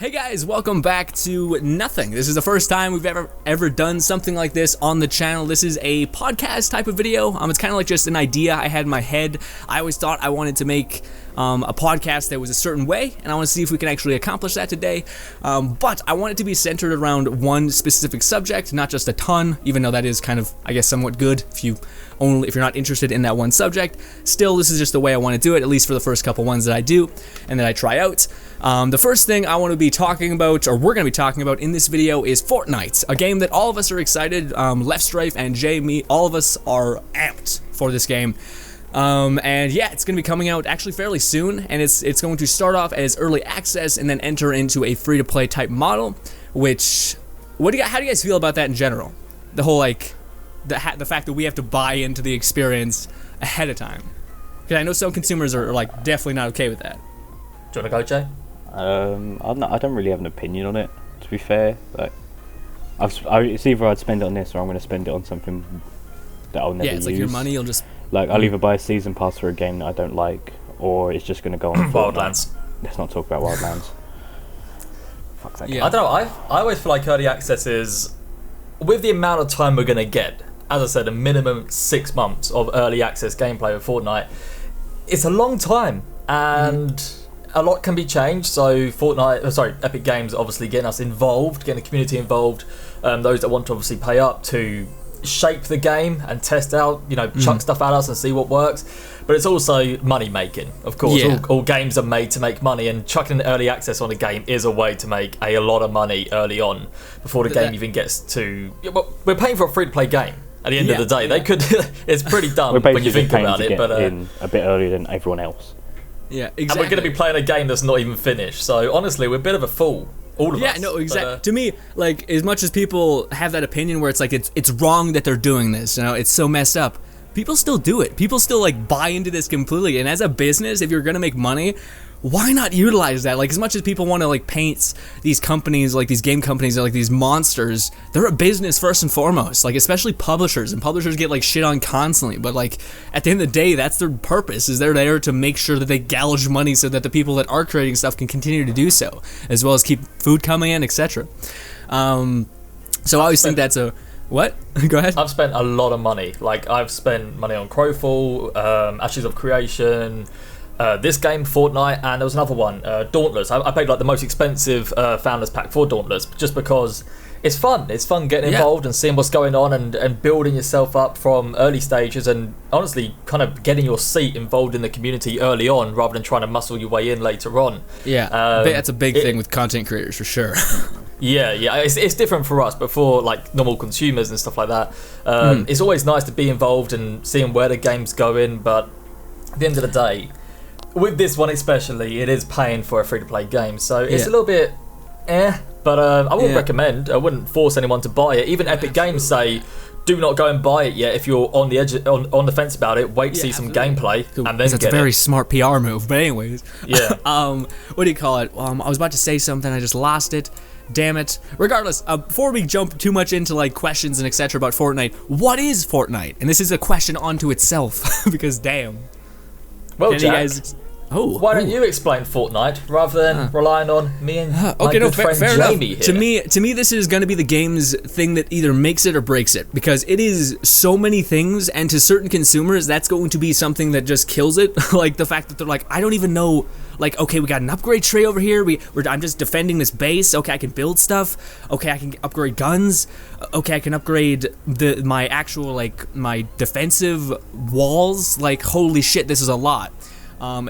Hey guys, welcome back to Nothing. This is the first time we've ever done something like this on the channel. This is a podcast type of video. It's kind of like just an idea I had in my head. I always thought I wanted to make a podcast that was a certain way, and I want to see if we can actually accomplish that today. But I want it to be centered around one specific subject, not just a ton, even though that is kind of, I guess, somewhat good if you're not interested in that one subject. Still, this is just the way I want to do it, at least for the first couple ones that I do and that I try out. The first thing I want to be talking about, or we're going to be talking about in this video, is Fortnite, a game that all of us are excited. Left Strafe and Jay, me, all of us are amped for this game. And yeah, it's going to be coming out actually fairly soon, and it's going to start off as early access and then enter into a free-to-play type model. Which, how do you guys feel about that in general? The whole the fact that we have to buy into the experience ahead of time. Because I know some consumers are definitely not okay with that. Do you want to go, Jay? I don't really have an opinion on it, to be fair. It's either I'd spend it on this or I'm going to spend it on something that I'll never use. Yeah, it's like your money, you'll just... I'll either buy a season pass for a game that I don't like, or it's just going to go on Wildlands. Let's not talk about Wildlands. Fuck that game. I don't know, I always feel like early access is, with the amount of time we're going to get, as I said, a minimum 6 months of early access gameplay with Fortnite, it's a long time, and... A lot can be changed, so Epic Games obviously getting us involved, getting the community involved, those that want to obviously pay up to shape the game and test out, chuck stuff at us and see what works. But it's also money making, of course. Yeah. All games are made to make money, and chucking early access on a game is a way to make a lot of money early on before the game even gets to... Well, we're paying for a free-to-play game. At the end of the day, they could. It's pretty dumb when you think about it. But in a bit earlier than everyone else. Yeah, exactly. And we're going to be playing a game that's not even finished. So honestly, we're a bit of a fool, all of us. Yeah, no, exactly. To me, as much as people have that opinion where it's wrong that they're doing this, it's so messed up. People still do it. People still buy into this completely. And as a business, if you're going to make money, why not utilize that? As much as people want to paint these companies, these game companies, are these monsters, they're a business first and foremost. Especially publishers, and publishers get shit on constantly. But at the end of the day, that's their purpose. Is they're there to make sure that they gouge money so that the people that are creating stuff can continue to do so, as well as keep food coming in, etc. So I always think that's a... What? Go ahead. I've spent a lot of money. I've spent money on Crowfall, Ashes of Creation, this game, Fortnite, and there was another one, Dauntless. I paid the most expensive Founders Pack for Dauntless, just because it's fun. It's fun getting involved and seeing what's going on and building yourself up from early stages, and honestly kind of getting your seat involved in the community early on rather than trying to muscle your way in later on. Yeah, that's a big thing with content creators for sure. Yeah, it's different for us, but for normal consumers and stuff like that, it's always nice to be involved and seeing where the game's going. But at the end of the day, with this one especially, it is paying for a free-to-play game, so it's a little bit but I wouldn't recommend. I wouldn't force anyone to buy it. Even Epic Games say, do not go and buy it yet if you're on the edge, on the fence about it. Wait to see some gameplay and then that's a very smart PR move. But anyways, what do you call it? I was about to say something, I just lost it. Damn it. Regardless, before we jump too much into questions and etc. about Fortnite, what is Fortnite? And this is a question unto itself because damn. Well, Jack, why don't you explain Fortnite rather than relying on me and my good friend Jamie here? To me, this is going to be the game's thing that either makes it or breaks it, because it is so many things, and to certain consumers, that's going to be something that just kills it. The fact that they're I don't even know. Okay, we got an upgrade tree over here. I'm just defending this base. Okay, I can build stuff. Okay, I can upgrade guns. Okay, I can upgrade my actual my defensive walls. Holy shit, this is a lot.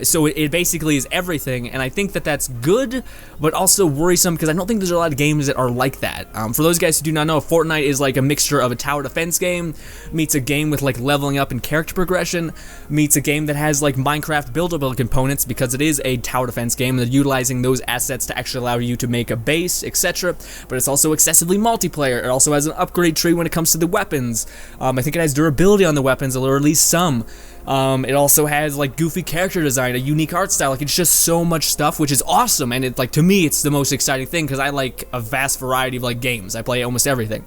So it basically is everything, and I think that that's good, but also worrisome, because I don't think there's a lot of games that are like that. For those guys who do not know, Fortnite is a mixture of a tower defense game, meets a game with leveling up and character progression, meets a game that has Minecraft buildable components, because it is a tower defense game, and they're utilizing those assets to actually allow you to make a base, etc. But it's also excessively multiplayer. It also has an upgrade tree when it comes to the weapons. I think it has durability on the weapons, or at least some. It also has goofy character design, a unique art style. It's just so much stuff, which is awesome. And to me, it's the most exciting thing, because I like a vast variety of games. I play almost everything.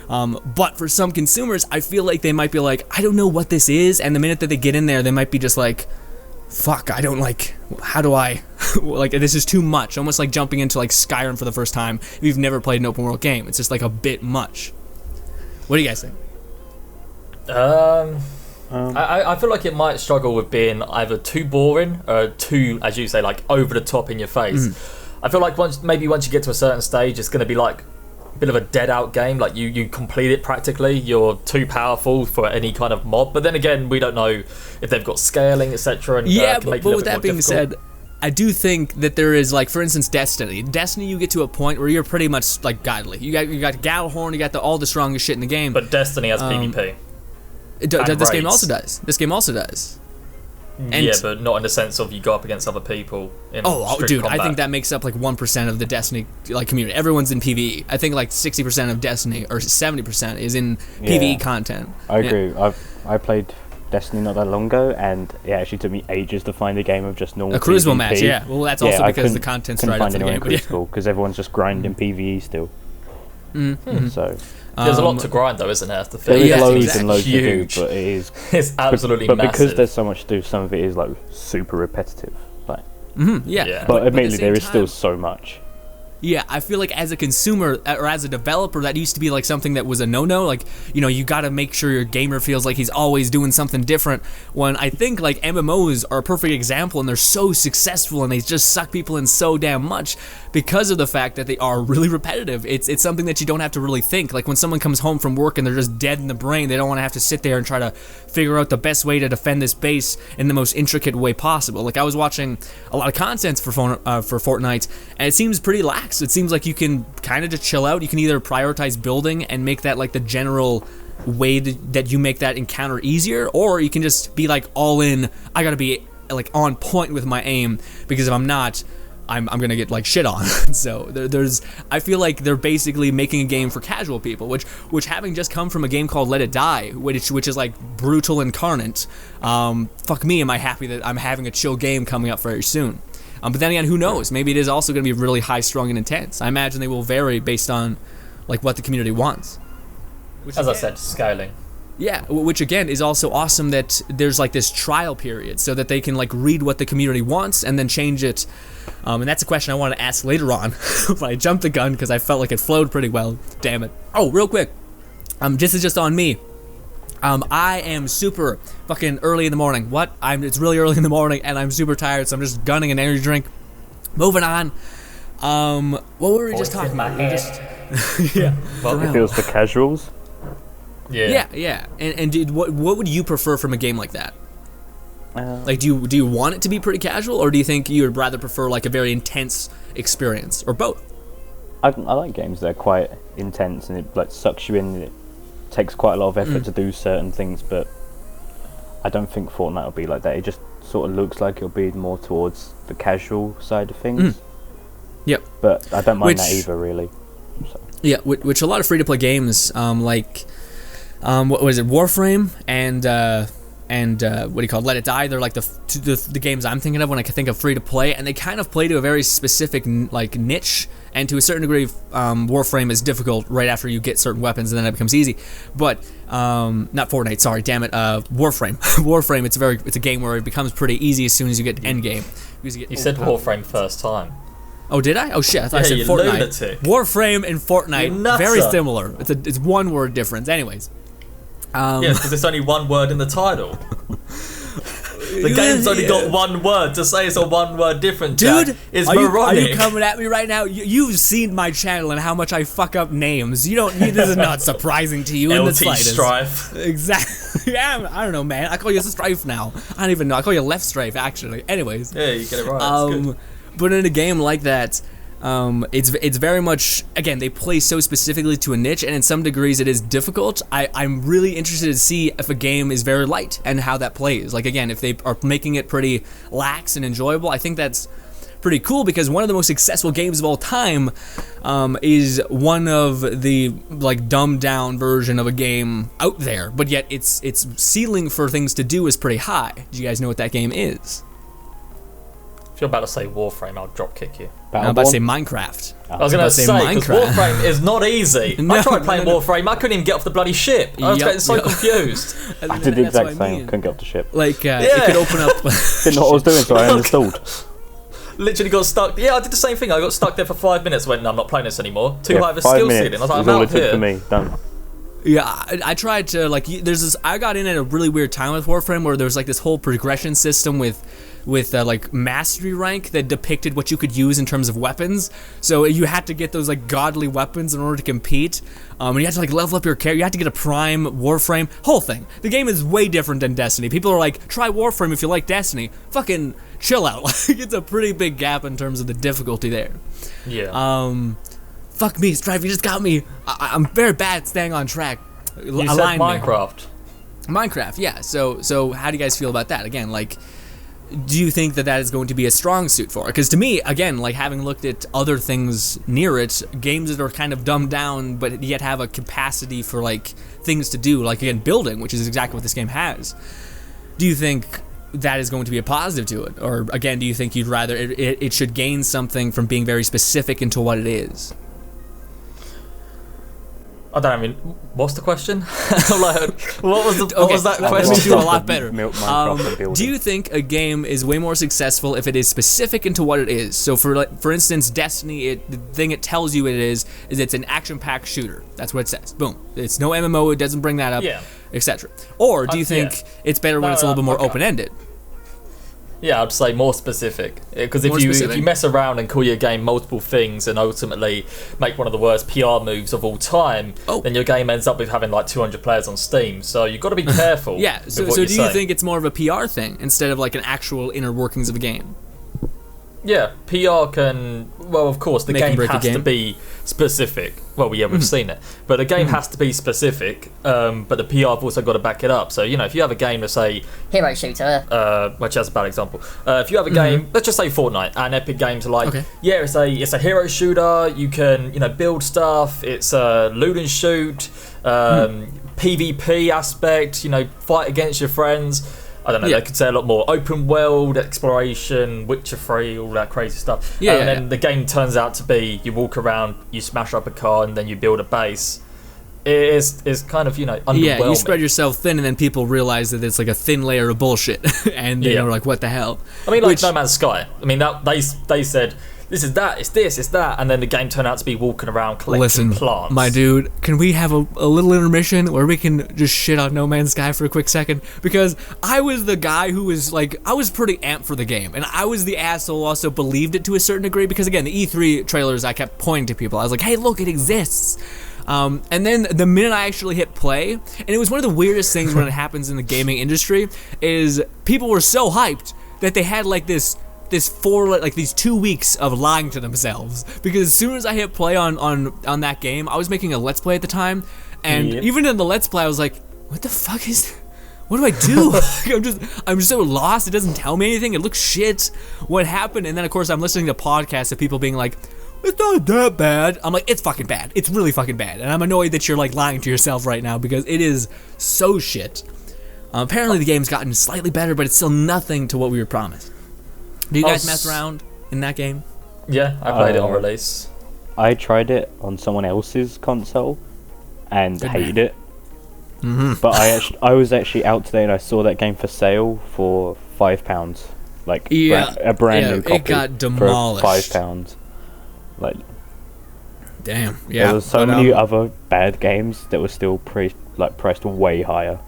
But for some consumers, I feel they might be I don't know what this is. And the minute that they get in there, they might be just fuck, I don't like, how do I, like, this is too much. Almost like jumping into like Skyrim for the first time if you've never played an open world game. It's just like a bit much. What do you guys think? I feel like it might struggle with being either too boring or too, as you say, like over the top in your face. I feel like once you get to a certain stage, it's going to be like a bit of a dead out game. Like you complete it practically. You're too powerful for any kind of mob. But then again, we don't know if they've got scaling, etc. And yeah, can make but it a with bit that more being difficult. said, I do think that there is, like, for instance, Destiny. Destiny, you get to a point where you're pretty much like godly. You got Gallahorn, you got all the strongest shit in the game. But Destiny has PvP. This game raids. also does. This game also does. And Yeah, but not in the sense of you go up against other people in strict dude, combat. I think that makes up like 1% of the Destiny like community. Everyone's in PvE. I think like 60% of Destiny or 70% is in PvE content. I agree. I played Destiny not that long ago, and it actually took me ages to find a game of just normal A Crucible PvP. match, yeah. Well, that's also I because the couldn't- content's couldn't right find after the anyone game. in Crucible because everyone's just grinding PvE still. So There's a lot to grind though, isn't there? The there thing is Yeah, loads exactly. and loads Huge. to do, but it is. It's absolutely but massive. because there's so much to do, some of it is like super repetitive. Like, Yeah. Yeah. but at the admittedly, same there is still time- so much. Yeah, I feel like as a consumer or as a developer, that used to be like something that was a no-no. Like, you know, you got to make sure your gamer feels like he's always doing something different. When I think like MMOs are a perfect example, and they're so successful, and they just suck people in so damn much because of the fact that they are really repetitive. It's something that you don't have to really think. Like when someone comes home from work and they're just dead in the brain, they don't want to have to sit there and try to figure out the best way to defend this base in the most intricate way possible. Like I was watching a lot of content for Fortnite, and it seems pretty lax. It seems like you can kind of just chill out. You can either prioritize building and make that like the general way that you make that encounter easier, or you can just be like all in. I gotta be like on point with my aim, because if I'm not, I'm gonna get like shit on. So there's I feel like they're basically making a game for casual people, which having just come from a game called Let It Die, which is like brutal incarnate. Fuck me, am I happy that I'm having a chill game coming up very soon. But then again, who knows? Maybe it is also going to be really high strung and intense. I imagine they will vary based on like what the community wants. As I said, scaling. Yeah, which again is also awesome that there's like this trial period so that they can like read what the community wants and then change it. And that's a question I wanted to ask later on, but I jumped the gun because I felt like it flowed pretty well. Damn it. Oh, real quick. This is just on me. I am super fucking early in the morning. It's really early in the morning and I'm super tired, so I'm just gunning an energy drink. Moving on. What were we just talking about? Yeah. It feels for casuals. Yeah. And dude, what would you prefer from a game like that? Like, do you want it to be pretty casual, or do you think you would rather prefer like a very intense experience, or both? I like games that are quite intense and it like sucks you in. It takes quite a lot of effort to do certain things, but I don't think Fortnite will be like that. It just sort of looks like it'll be more towards the casual side of things. Yep. But I don't mind that either, really. So. Yeah, which a lot of free-to-play games, what was it, Warframe and what do you call it, Let It Die, they're like the games I'm thinking of when I think of free-to-play, and they kind of play to a very specific like niche, and to a certain degree, Warframe is difficult right after you get certain weapons, and then it becomes easy. But not Fortnite, sorry, damn it, Warframe. Warframe, it's a game where it becomes pretty easy as soon as you get to end game. You said Warframe first time. Oh, did I? Oh shit! I thought I Yeah, said you Fortnite. lunatic. Warframe and Fortnite, You nutter. very similar. It's one word difference. Anyways. Yes, because it's only one word in the title. The game's only got one word. To say it's a one word difference, Dude, Jack, is are moronic. you coming at me right now? You've seen my channel and how much I fuck up names. This is not surprising to you in the LT slightest. Strife. Exactly. Yeah, I don't know, man. I call you Strife now. I don't even know. I call you Left Strife, actually. Anyways. Yeah, you get it right. It's good. But in a game like that, it's very much, again, they play so specifically to a niche, and in some degrees it is difficult. I'm really interested to see if a game is very light and how that plays. Like, again, if they are making it pretty lax and enjoyable, I think that's pretty cool, because one of the most successful games of all time is one of the like dumbed down version of a game out there, but yet its ceiling for things to do is pretty high. Do you guys know what that game is? If you're about to say Warframe, I'll drop kick you. I'm about to say Minecraft. I was going to say, because Warframe is not easy. No, I tried playing Warframe, I couldn't even get off the bloody ship. I was getting so confused. I did the exact same, couldn't get off the ship. Like, it could open up... Didn't know what I was doing, so I uninstalled. Literally got stuck. Yeah, I did the same thing. I got stuck there for 5 minutes. Went, no, I'm not playing this anymore. Too high of a skill ceiling. I was like, I'm out here. For me, done. Yeah, I tried to, like, there's this, I got in at a really weird time with Warframe where there was like this whole progression system with like mastery rank that depicted what you could use in terms of weapons. So you had to get those like godly weapons in order to compete. And you had to like level up your character. You had to get a prime Warframe. Whole thing. The game is way different than Destiny. People are like, try Warframe if you like Destiny. Fucking chill out. Like, it's a pretty big gap in terms of the difficulty there. Yeah. Fuck me, Strife, you just got me. I'm very bad at staying on track. You said Minecraft. Minecraft, yeah. So how do you guys feel about that? Again, like, do you think that is going to be a strong suit for it? Because to me, again, like having looked at other things near it, games that are kind of dumbed down but yet have a capacity for like things to do, like again, building, which is exactly what this game has. Do you think that is going to be a positive to it? Or again, do you think you'd rather it should gain something from being very specific into what it is? I don't mean, what's the question? Like, what was that question? Let me do a lot better. Do you think a game is way more successful if it is specific into what it is? So for instance, Destiny, the thing it tells you it is it's an action-packed shooter. That's what it says. Boom. It's no MMO. It doesn't bring that up, etc. Or do you think it's better when it's a little bit more open-ended? Yeah, I'd say more specific. Because if you mess around and call your game multiple things and ultimately make one of the worst PR moves of all time, then your game ends up with having like 200 players on Steam. So you've got to be careful. Yeah, so do you think it's more of a PR thing instead of like an actual inner workings of a game? Yeah, PR can... Well, of course, the game has to be specific. Well, yeah, we've seen it. But the game has to be specific, but the PR have also got to back it up. So, you know, if you have a game, let's say... Hero shooter. Which is a bad example. If you have a game, let's just say Fortnite, and Epic Games are like, yeah, it's a hero shooter, you can, you know, build stuff, it's a loot and shoot, PvP aspect, you know, fight against your friends... I don't know, they could say a lot more. Open world, exploration, Witcher 3, all that crazy stuff. And then the game turns out to be, you walk around, you smash up a car, and then you build a base. It's kind of, you know, underwhelming. Yeah, you spread yourself thin, and then people realize that it's like a thin layer of bullshit. And they're like, what the hell? I mean, like No Man's Sky. I mean, they said... This is that, it's this, it's that, and then the game turned out to be walking around collecting plants. My dude, can we have a little intermission where we can just shit on No Man's Sky for a quick second? Because I was the guy who was like, I was pretty amped for the game, and I was the asshole who also believed it to a certain degree, because again, the E3 trailers, I kept pointing to people. I was like, hey, look, it exists. And then the minute I actually hit play, and it was one of the weirdest things when it happens in the gaming industry, is people were so hyped that they had like these 2 weeks of lying to themselves, because as soon as I hit play on that game, I was making a let's play at the time, and even in the let's play I was like, what the fuck is, what do I do? I'm just so lost. It doesn't tell me anything. It looks shit. What happened? And then of course I'm listening to podcasts of people being like, it's not that bad. I'm like, it's fucking bad. It's really fucking bad. And I'm annoyed that you're like lying to yourself right now, because it is so shit. Apparently the game's gotten slightly better, but it's still nothing to what we were promised. Do you guys mess around in that game? Yeah, I played it on release. I tried it on someone else's console and hated it. But I was actually out today and I saw that game for sale for £5. Like a brand new copy. It got demolished for £5. Like, damn. Yeah. There was so many other bad games that were still priced way higher.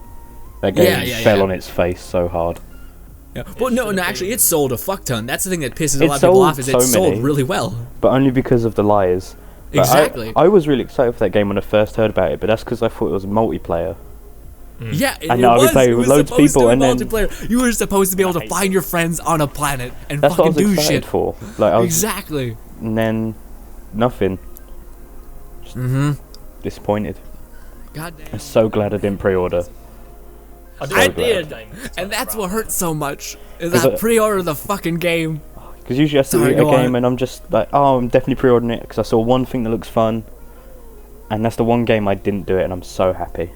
That game fell on its face so hard. Yeah. Well, no, actually, it sold a fuck ton. That's the thing that pisses a lot of people off, is it sold really well. But only because of the liars. But exactly. I was really excited for that game when I first heard about it, but that's because I thought it was multiplayer. Yeah, it was. Play with loads of people, and then you were supposed to be able to find your friends on a planet and fucking do shit. For. Like, I was, exactly. And then nothing. Just disappointed. God damn. I'm so glad I didn't pre-order. I did, and that's what hurts so much, is I pre-ordered the fucking game. Because usually I see a game and I'm just like, oh, I'm definitely pre-ordering it because I saw one thing that looks fun, and that's the one game I didn't do it, and I'm so happy.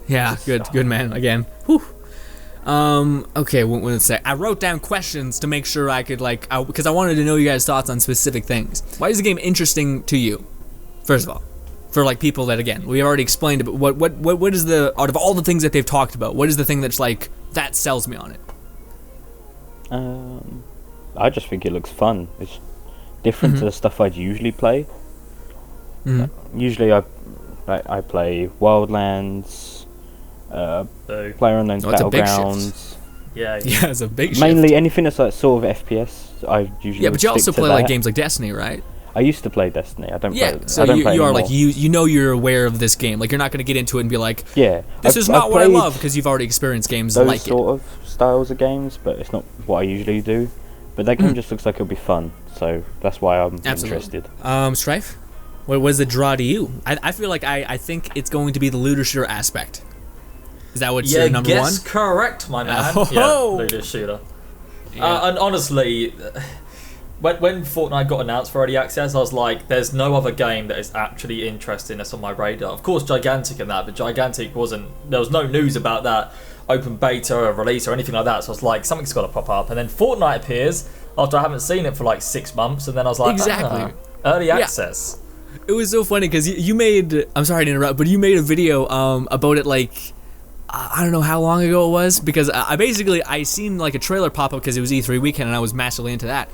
Yeah, good man. Again, whew. Okay, what would it say? I wrote down questions to make sure I could because I wanted to know you guys' thoughts on specific things. Why is the game interesting to you? First of all, for like people that again we already explained it, but what is the out of all the things that they've talked about? What is the thing that's like that sells me on it? I just think it looks fun. It's different to the stuff I'd usually play. Usually I play Wildlands, PlayerUnknown's Battlegrounds. Yeah, it's a big shift. Mainly anything that's like sort of FPS. I usually but you stick also to play that. like games like Destiny, right? I used to play Destiny. I don't Yeah, play. so I don't you play are anymore. like you know you're aware of this game. Like you're not going to get into it and be like, yeah, this is not I've what I played love because you've already experienced games those like sort of styles of games, but it's not what I usually do. But that game just looks like it'll be fun, so that's why I'm interested. Strife, what was the draw to you? I feel like I think it's going to be the looter shooter aspect. Is that what's your number one? Yes, correct, my man. Oh. Yeah, looter shooter. And honestly, when Fortnite got announced for early access, I was like, there's no other game that is actually interesting that's on my radar. Of course, Gigantic and that, but Gigantic there was no news about that open beta or release or anything like that. So I was like, something's got to pop up. And then Fortnite appears after I haven't seen it for like 6 months, and then I was like, exactly, early access. It was so funny because you made, I'm sorry to interrupt, but you made a video about it like, I don't know how long ago it was, because I seen like a trailer pop up because it was E3 weekend and I was massively into that.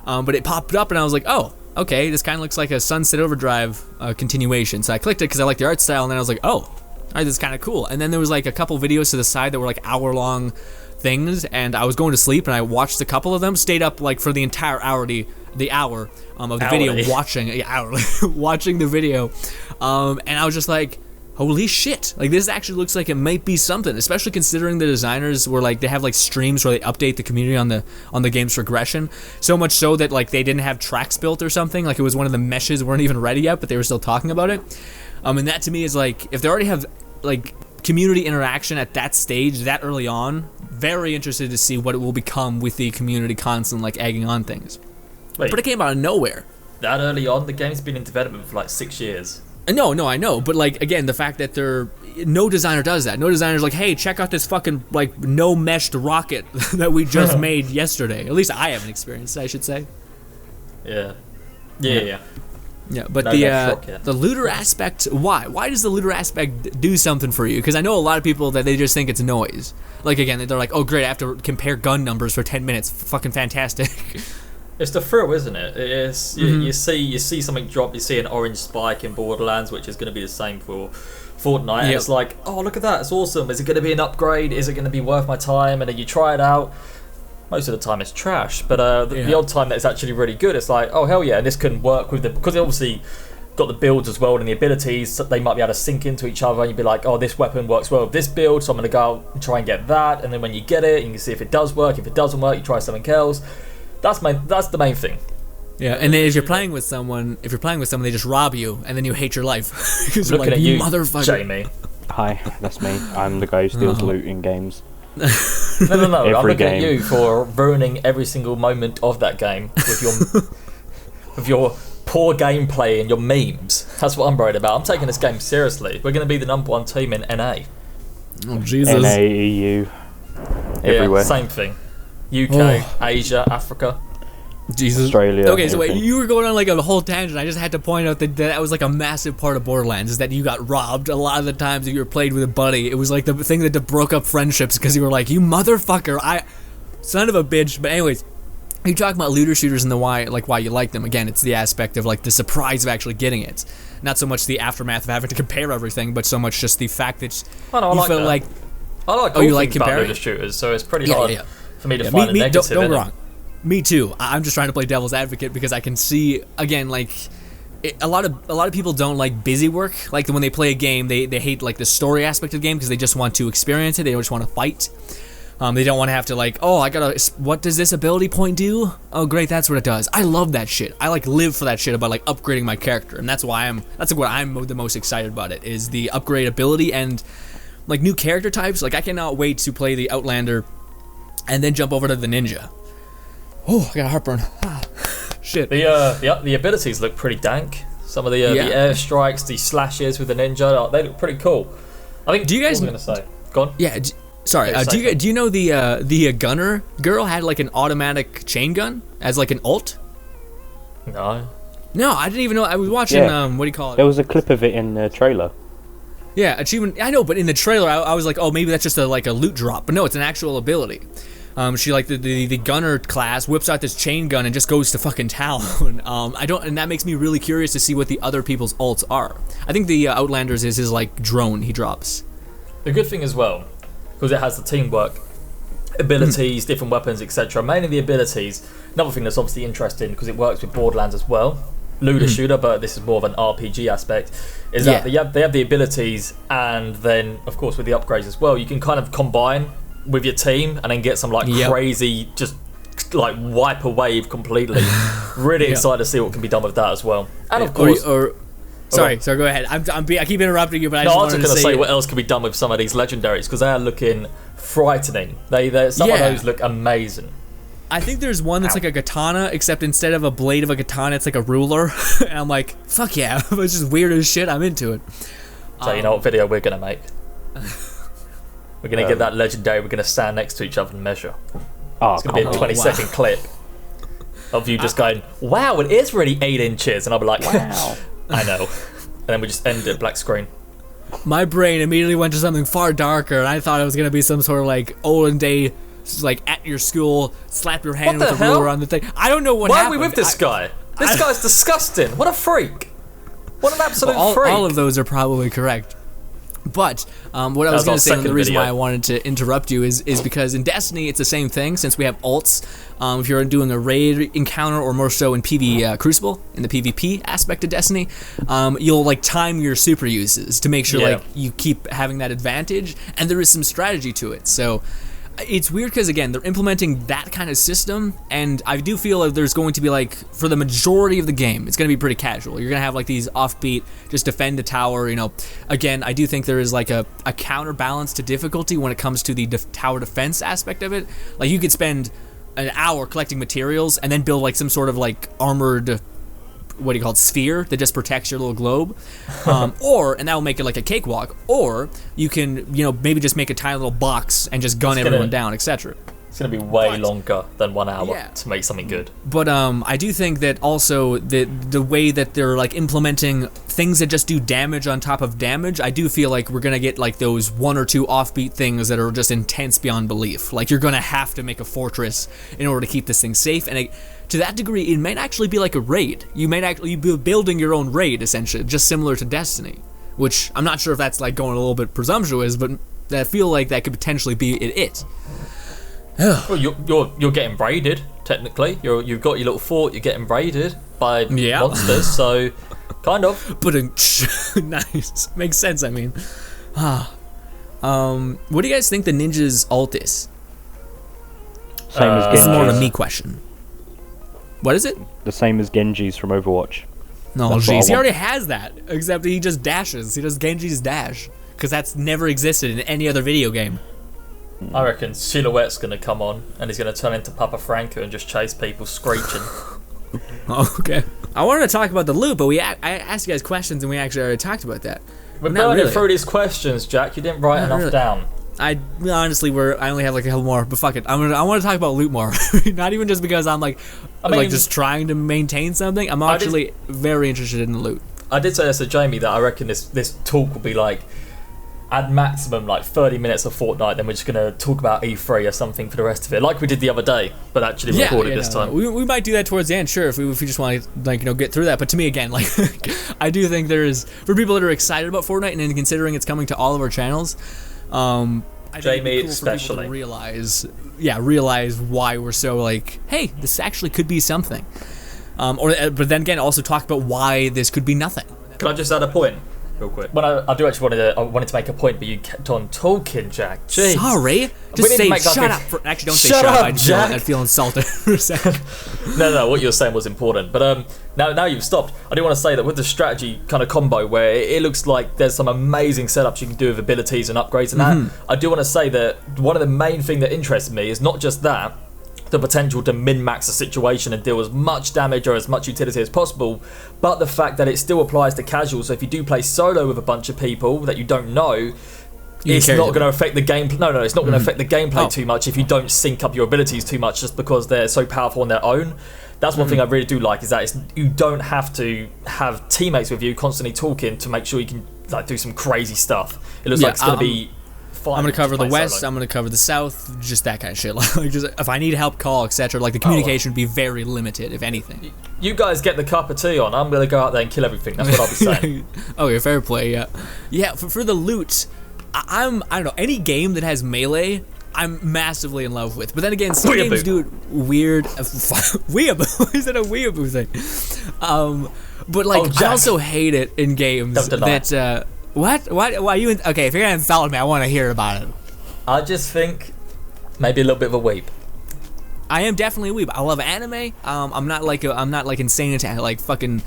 But it popped up and I was like, oh, okay, this kind of looks like a Sunset Overdrive continuation. So I clicked it because I liked the art style, and then I was like, oh, all right, this is kind of cool. And then there was like a couple videos to the side that were like hour-long things, and I was going to sleep and I watched a couple of them, stayed up like for the entire hour of the video watching the video, and I was just like, holy shit, like this actually looks like it might be something, especially considering the designers were like, they have like streams where they update the community on the game's progression, so much so that like they didn't have tracks built or something, like it was one of the meshes weren't even ready yet, but they were still talking about it. And that to me is like, if they already have like community interaction at that stage that early on, very interested to see what it will become with the community constantly like egging on things. Wait, but it came out of nowhere. That early on? The game's been in development for like 6 years. No, I know, but like again, the fact that no designer does that. No designer's like, hey, check out this fucking like no meshed rocket that we just made yesterday. At least I haven't experienced, I should say. Yeah. Yeah, but No, the looter aspect, why does the looter aspect do something for you? Because I know a lot of people that they just think it's noise. Like again, they're like, oh great, I have to compare gun numbers for 10 minutes. Fucking fantastic. It's the thrill, isn't it? It is. You see something drop. You see an orange spike in Borderlands, which is going to be the same for Fortnite. And it's like, oh look at that, it's awesome. Is it going to be an upgrade? Is it going to be worth my time? And then you try it out. Most of the time it's trash, but the odd time that it's actually really good, it's like, oh hell yeah, and this can work with because it obviously got the builds as well and the abilities. So they might be able to sync into each other, and you'd be like, oh, this weapon works well with this build, so I'm going to go out and try and get that. And then when you get it, you can see if it does work. If it doesn't work, you try something else. That's the main thing. Yeah, and then if you're playing with someone, they just rob you, and then you hate your life because you're Looking like, at you, motherfucker. Jamie. Hi, that's me. I'm the guy who steals loot in games. No. I'm looking at you for ruining every single moment of that game with your poor gameplay and your memes. That's what I'm worried about. I'm taking this game seriously. We're going to be the number 1 team in NA. Oh Jesus. NA, EU, everywhere. Yeah, same thing. UK, Asia, Africa. Jesus. Australia. Okay, so wait, everything. you were going on like a whole tangent. I just had to point out that was like a massive part of Borderlands, is that you got robbed a lot of the times that you were played with a buddy. It was like the thing that broke up friendships because you were like, you motherfucker, son of a bitch. But anyways, you talking about looter shooters and why you like them. Again, it's the aspect of like the surprise of actually getting it. Not so much the aftermath of having to compare everything, but so much just the fact that I feel that. like I like you all like things about comparing? looter shooters, so it's pretty hard for me to find a me, negative don't in get it. wrong. Me too. I'm just trying to play devil's advocate because I can see, again, like a lot of people don't like busy work. Like when they play a game, they hate like the story aspect of the game because they just want to experience it. They just want to fight. They don't want to have to like, oh, what does this ability point do? Oh, great, that's what it does. I love that shit. I like live for that shit about like upgrading my character, and that's what I'm the most excited about. It is the upgrade ability and like new character types. Like I cannot wait to play the Outlander and then jump over to the Ninja. Oh, I got a heartburn. Shit. The abilities look pretty dank. Some of the airstrikes, the slashes with the Ninja, they look pretty cool. I think. Do you guys? What was I going to say? Go on. Yeah. Sorry, do you know the gunner girl had like an automatic chain gun as like an ult? No. No, I didn't even know. I was watching what do you call it? There was a clip of it in the trailer. Yeah, achievement. I know, but in the trailer, I was like, oh, maybe that's just a loot drop. But no, it's an actual ability. She like the gunner class whips out this chain gun and just goes to fucking town. And that makes me really curious to see what the other people's ults are. I think the Outlanders is his like drone he drops. The good thing as well, because it has the teamwork, abilities, different weapons, etc. Mainly the abilities. Another thing that's obviously interesting because it works with Borderlands as well. Looter shooter, but this is more of an RPG aspect. Is that they have the abilities, and then of course with the upgrades as well, you can kind of combine with your team and then get some like crazy, just like wipe a wave completely. Really excited to see what can be done with that as well. And of course, sorry, go ahead. I keep interrupting you, but I was going to say what else can be done with some of these legendaries because they are looking frightening. Some of those look amazing. I think there's one that's like a katana, except instead of a blade of a katana, it's like a ruler. And I'm like, fuck yeah, it's just weird as shit. I'm into it. So you know what video we're going to make? We're going to get that legendary. We're going to stand next to each other and measure. It's going to be a 20-second clip of you just going, wow, it is really 8 inches. And I'll be like, wow. I know. And then we just end it black screen. My brain immediately went to something far darker, and I thought it was going to be some sort of like olden day, like at your school, slap your hand with a ruler on the thing. I don't know what happened. Why are we with this guy? This guy's disgusting. What a freak. What an absolute freak. All of those are probably correct. But what I was going to say, and the reason why I wanted to interrupt you is because in Destiny it's the same thing. Since we have ults, if you're doing a raid encounter or more so in PV Crucible, in the PvP aspect of Destiny, you'll like time your super uses to make sure like you keep having that advantage, and there is some strategy to it. So it's weird because again they're implementing that kind of system, and I do feel like there's going to be like, for the majority of the game, it's going to be pretty casual. You're going to have like these offbeat, just defend the tower, you know. Again, I do think there is like a counterbalance to difficulty when it comes to the tower defense aspect of it. Like you could spend an hour collecting materials and then build like some sort of like armored, what do you call it, sphere that just protects your little globe, and that will make it like a cakewalk. Or you can, you know, maybe just make a tiny little box and just gun everyone down, etc. It's going to be way longer than 1 hour to make something good. But I do think that also the way that they're like implementing things that just do damage on top of damage, I do feel like we're going to get like those 1 or 2 offbeat things that are just intense beyond belief. Like you're going to have to make a fortress in order to keep this thing safe, and to that degree, it might actually be like a raid. You might actually be building your own raid, essentially, just similar to Destiny. Which, I'm not sure if that's like going a little bit presumptuous, but I feel like that could potentially be it. Well, you're getting raided, technically. You've got your little fort, you're getting raided by monsters, so kind of. But nice. Makes sense, I mean. What do you guys think the ninja's ult is? Same as Genji's. This is more of a me question. What is it? The same as Genji's from Overwatch. No, jeez, he already has that, except he just dashes. He does Genji's dash, because that's never existed in any other video game. I reckon Silhouette's going to come on, and he's going to turn into Papa Franco and just chase people screeching. Okay. I wanted to talk about the loot, but I asked you guys questions, and we actually already talked about that. We're burning through these questions, Jack. You didn't write enough down. I only have like a couple more, but fuck it. I want to talk about loot more. Not even just because I'm like just trying to maintain something. I'm actually very interested in the loot. I did say this to Jamie that I reckon this talk will be like at maximum like 30 minutes of Fortnite. Then we're just gonna talk about E3 or something for the rest of it, like we did the other day, but actually recorded this time. We might do that towards the end, sure, if we just want to get through that. But to me, again, like I do think there is, for people that are excited about Fortnite and considering it's coming to all of our channels. I Jamie cool especially realize why we're so like, hey, this actually could be something. But then again, also talk about why this could be nothing. Can I just add a point real quick? When I do actually wanted to make a point, but you kept on talking, Jack. Jeez. Sorry. Just say shut up. Actually, don't say shut up. I feel insulted for a second. No, what you were saying was important. But now you've stopped. I do want to say that with the strategy kind of combo, where it looks like there's some amazing setups you can do with abilities and upgrades and that, I do want to say that one of the main things that interests me is not just that, the potential to min-max a situation and deal as much damage or as much utility as possible, but the fact that it still applies to casual. So if you do play solo with a bunch of people that you don't know, it's not going to affect the gameplay. No, it's not going to affect the gameplay Oh. too much if you don't sync up your abilities too much, just because they're so powerful on their own. That's one thing I really do like, is that you don't have to have teammates with you constantly talking to make sure you can like do some crazy stuff. It looks like it's going to be fun. I'm going to cover the West, solo. I'm going to cover the South, just that kind of shit. Like, just if I need help, call, etc. Like, the communication would be very limited, if anything. You guys get the cup of tea on. I'm going to go out there and kill everything. That's what I'll be saying. Okay, fair play, yeah. Yeah, for the loot, I don't know, any game that has melee, I'm massively in love with. But then again, some Weeaboo. games do it weird. Weeaboo? Is it a weeaboo thing? But like, Jack. I also hate it in games Don't deny. that, what? Why you, okay, if you're gonna insult me, I want to hear about it. I just think maybe a little bit of a weep. I am definitely a weeb. I love anime. I'm not like insane into like fucking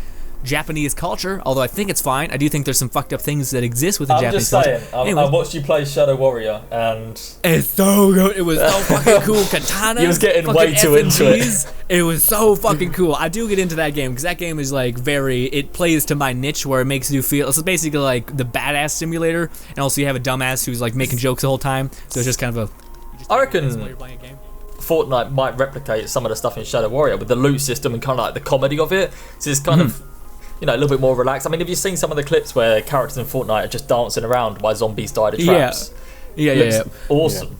Japanese culture, although I think it's fine. I do think there's some fucked up things that exist within I'm Japanese just saying, culture. I Anyways, watched you play Shadow Warrior, and it's so good. It was so fucking cool. Katana. You was getting fucking way too into it. FMGs. It was so fucking cool. I do get into that game because that game is like it plays to my niche where it makes you feel. It's basically like the badass simulator, and also you have a dumbass who's like making jokes the whole time. So it's just kind of a. I reckon While you're playing a game. Fortnite might replicate some of the stuff in Shadow Warrior with the loot system and kind of like the comedy of it. So it's kind of, a little bit more relaxed. I mean, have you seen some of the clips where characters in Fortnite are just dancing around while zombies die to traps? Yeah. Looks awesome.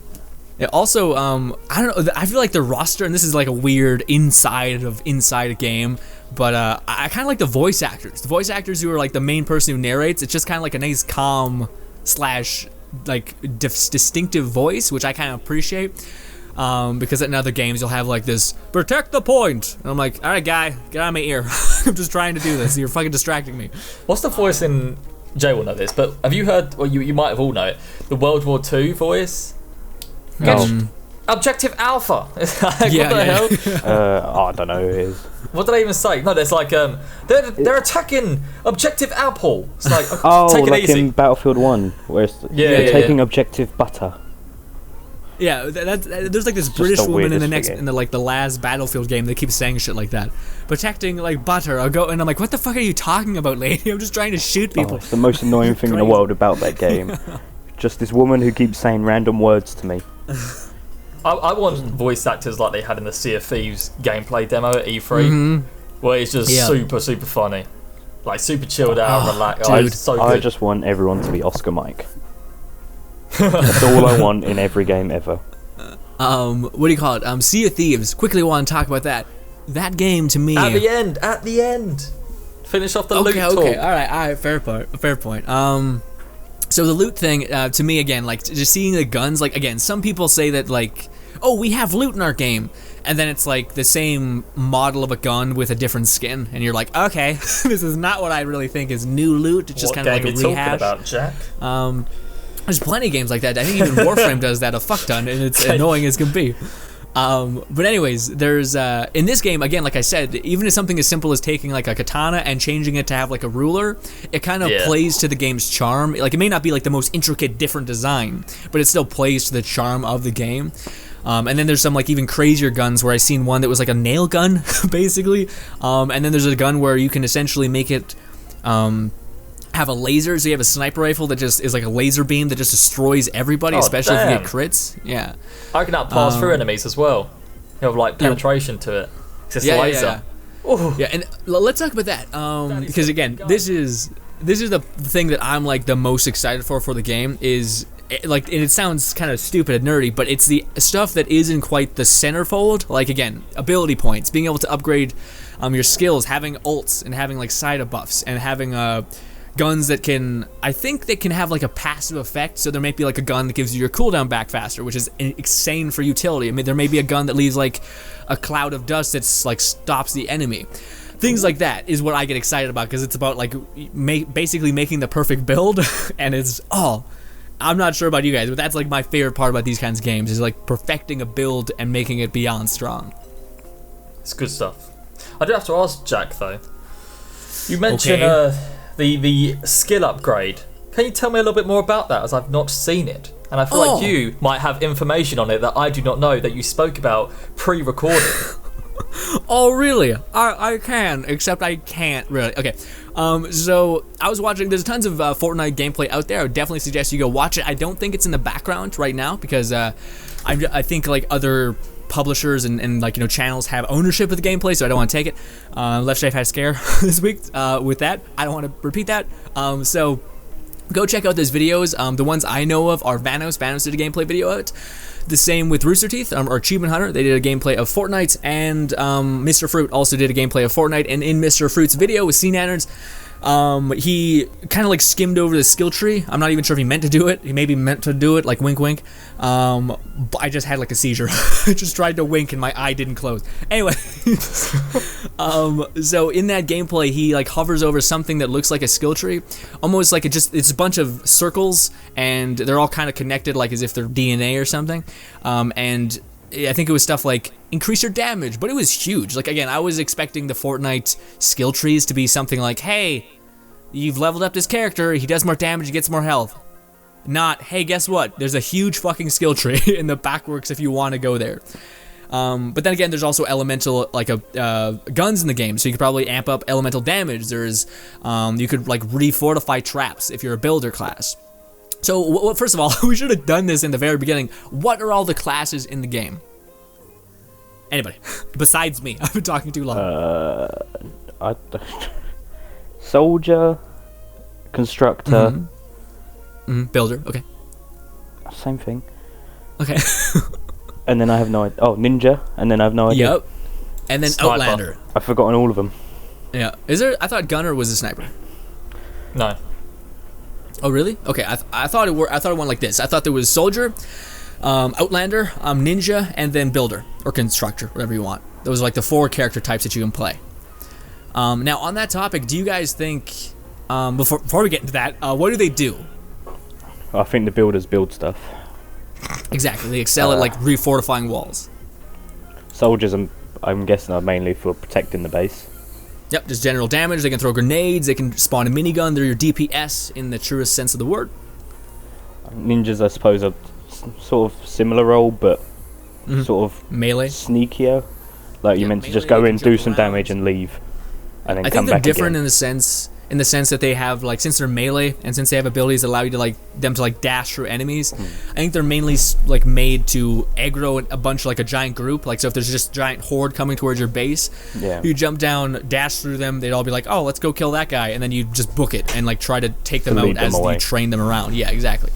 Yeah, also, I don't know. I feel like the roster, and this is like a weird inside a game, but I kind of like the voice actors. The voice actors who are like the main person who narrates. It's just kind of like a nice, calm / like distinctive voice, which I kind of appreciate. Because in other games you'll have like this protect the point, and I'm like, all right, guy, get out of my ear. I'm just trying to do this. You're fucking distracting me. What's the voice in? Jay will know this, but have you heard? Well, you might have all know it. The World War II voice. Objective Alpha. What the hell? I don't know who it is. What did I even say? No, there's like they're attacking Objective Alpol. It's like Oh, take it like easy. in Battlefield 1, where it's, they're taking objective butter. Yeah, there's like this Just British the woman in weirdest thing. the last Battlefield game that keeps saying shit like that, protecting like butter. I'll go and I'm like, what the fuck are you talking about, lady? I'm just trying to shoot Oh, people. it's the most annoying thing in the Crazy. world about that game. Just this woman who keeps saying random words to me. I want voice actors like they had in the Sea of Thieves gameplay demo at E3, where it's just super funny, like super chilled out, relaxed. dude. It's so good. I just want everyone to be Oscar Mike. That's all I want in every game ever. What do you call it? Sea of Thieves. Quickly want to talk about that. That game to me. At the end. Finish off the loot talk. Okay, all right, fair point. So the loot thing, to me again, like just seeing the guns, like again, some people say that like, oh, we have loot in our game, and then it's like the same model of a gun with a different skin, and you're like, okay, this is not what I really think is new loot. It's just What kind of like game a you talking rehash. about, Jack? There's plenty of games like that. I think even Warframe does that a fuck ton, and it's annoying as can be. But anyways, there's in this game again, like I said, even if something as simple as taking like a katana and changing it to have like a ruler, it kind of plays to the game's charm. Like it may not be like the most intricate, different design, but it still plays to the charm of the game. And then there's some like even crazier guns where I seen one that was like a nail gun, basically. And then there's a gun where you can essentially make it have a laser, so you have a sniper rifle that just is like a laser beam that just destroys everybody, especially if you get crits. Yeah. I can pass through enemies as well. You have like penetration to it. It's a laser. Yeah, and let's talk about that. Because again, this is the thing that I'm like the most excited for the game is like, and it sounds kind of stupid and nerdy, but it's the stuff that isn't quite the centerfold. Like again, ability points, being able to upgrade your skills, having ults and having like side buffs and having guns that I think they can have like a passive effect, so there may be like a gun that gives you your cooldown back faster, which is insane for utility. I mean, there may be a gun that leaves like a cloud of dust that's like stops the enemy. Things like that is what I get excited about, because it's about like basically making the perfect build, and it's I'm not sure about you guys, but that's like my favorite part about these kinds of games is like perfecting a build and making it beyond strong. It's good stuff. I do have to ask Jack though. You mentioned the skill upgrade. Can you tell me a little bit more about that, as I've not seen it? And I feel like you might have information on it that I do not know, that you spoke about pre-recorded. Oh, really? I can, except I can't really. Okay, so I was watching. There's tons of Fortnite gameplay out there. I would definitely suggest you go watch it. I don't think it's in the background right now because I think like other publishers and like channels have ownership of the gameplay, so I don't want to take it. Left Shafe had a scare this week with that. I don't want to repeat that. So go check out those videos. The ones I know of are Vanos. Vanos did a gameplay video out. The same with Rooster Teeth, or Achievement Hunter. They did a gameplay of Fortnite, and Mr. Fruit also did a gameplay of Fortnite. And in Mr. Fruit's video with Sea Lanterns, he kind of like skimmed over the skill tree. I'm not even sure if he meant to do it. He maybe meant to do it, like wink wink. But I just had like a seizure. I just tried to wink and my eye didn't close. Anyway, so in that gameplay, he like hovers over something that looks like a skill tree, almost like it's a bunch of circles, and they're all kind of connected, like as if they're DNA or something. And I think it was stuff like increase your damage, but it was huge. Like again, I was expecting the Fortnite skill trees to be something like, hey, you've leveled up this character, he does more damage, he gets more health. Not, hey, guess what? There's a huge fucking skill tree in the backworks if you want to go there. But then again, there's also elemental like guns in the game, so you could probably amp up elemental damage. There's you could like refortify traps if you're a builder class. So first of all, we should have done this in the very beginning. What are all the classes in the game? Anybody besides me? I've been talking too long. Soldier, constructor, builder. Okay. Same thing. Okay. And then I have no idea. Oh, ninja, and then I have no idea. Yep. And then Sniper. Outlander. I've forgotten all of them. Yeah. Is there? I thought Gunner was a sniper. No. Oh really? Okay. I thought it went like this. I thought there was soldier, Outlander, ninja, and then builder or constructor, whatever you want. Those are like the 4 character types that you can play. Now on that topic, do you guys think before we get into that, what do they do? I think the builders build stuff. Exactly. They excel at like refortifying walls. Soldiers, I'm guessing, are mainly for protecting the base. Yep, just general damage. They can throw grenades. They can spawn a minigun. They're your DPS in the truest sense of the word. Ninjas, I suppose, are sort of similar role, but sort of melee, sneakier. Like you meant to just go in, do some damage, and leave, and then I come think they're back different again. in the sense that they have like, since they're melee and since they have abilities that allow you to like them to like dash through enemies. I think they're mainly like made to aggro a bunch, like a giant group. Like so, if there's just a giant horde coming towards your base, you jump down, dash through them. They'd all be like, "Oh, let's go kill that guy," and then you just book it and like try to take them out as you train them around. Yeah, exactly.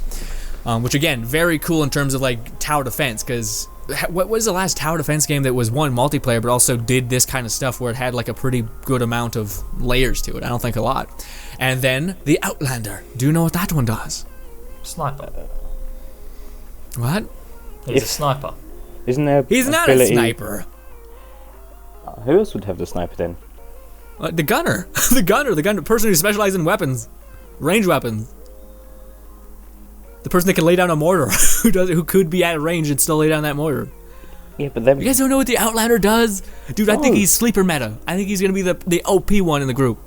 Which again, very cool in terms of like tower defense, because what was the last tower defense game that was one multiplayer but also did this kind of stuff where it had like a pretty good amount of layers to it? I don't think a lot. And then the Outlander. Do you know what that one does? Sniper. What? He's a sniper. Isn't there? He's not a sniper. Who else would have the sniper then? The gunner. the person who specializes in weapons, range weapons. The person that can lay down a mortar, who could be at range and still lay down that mortar. Yeah, but then you guys don't know what the Outlander does, dude. I think he's sleeper meta. I think he's gonna be the OP one in the group.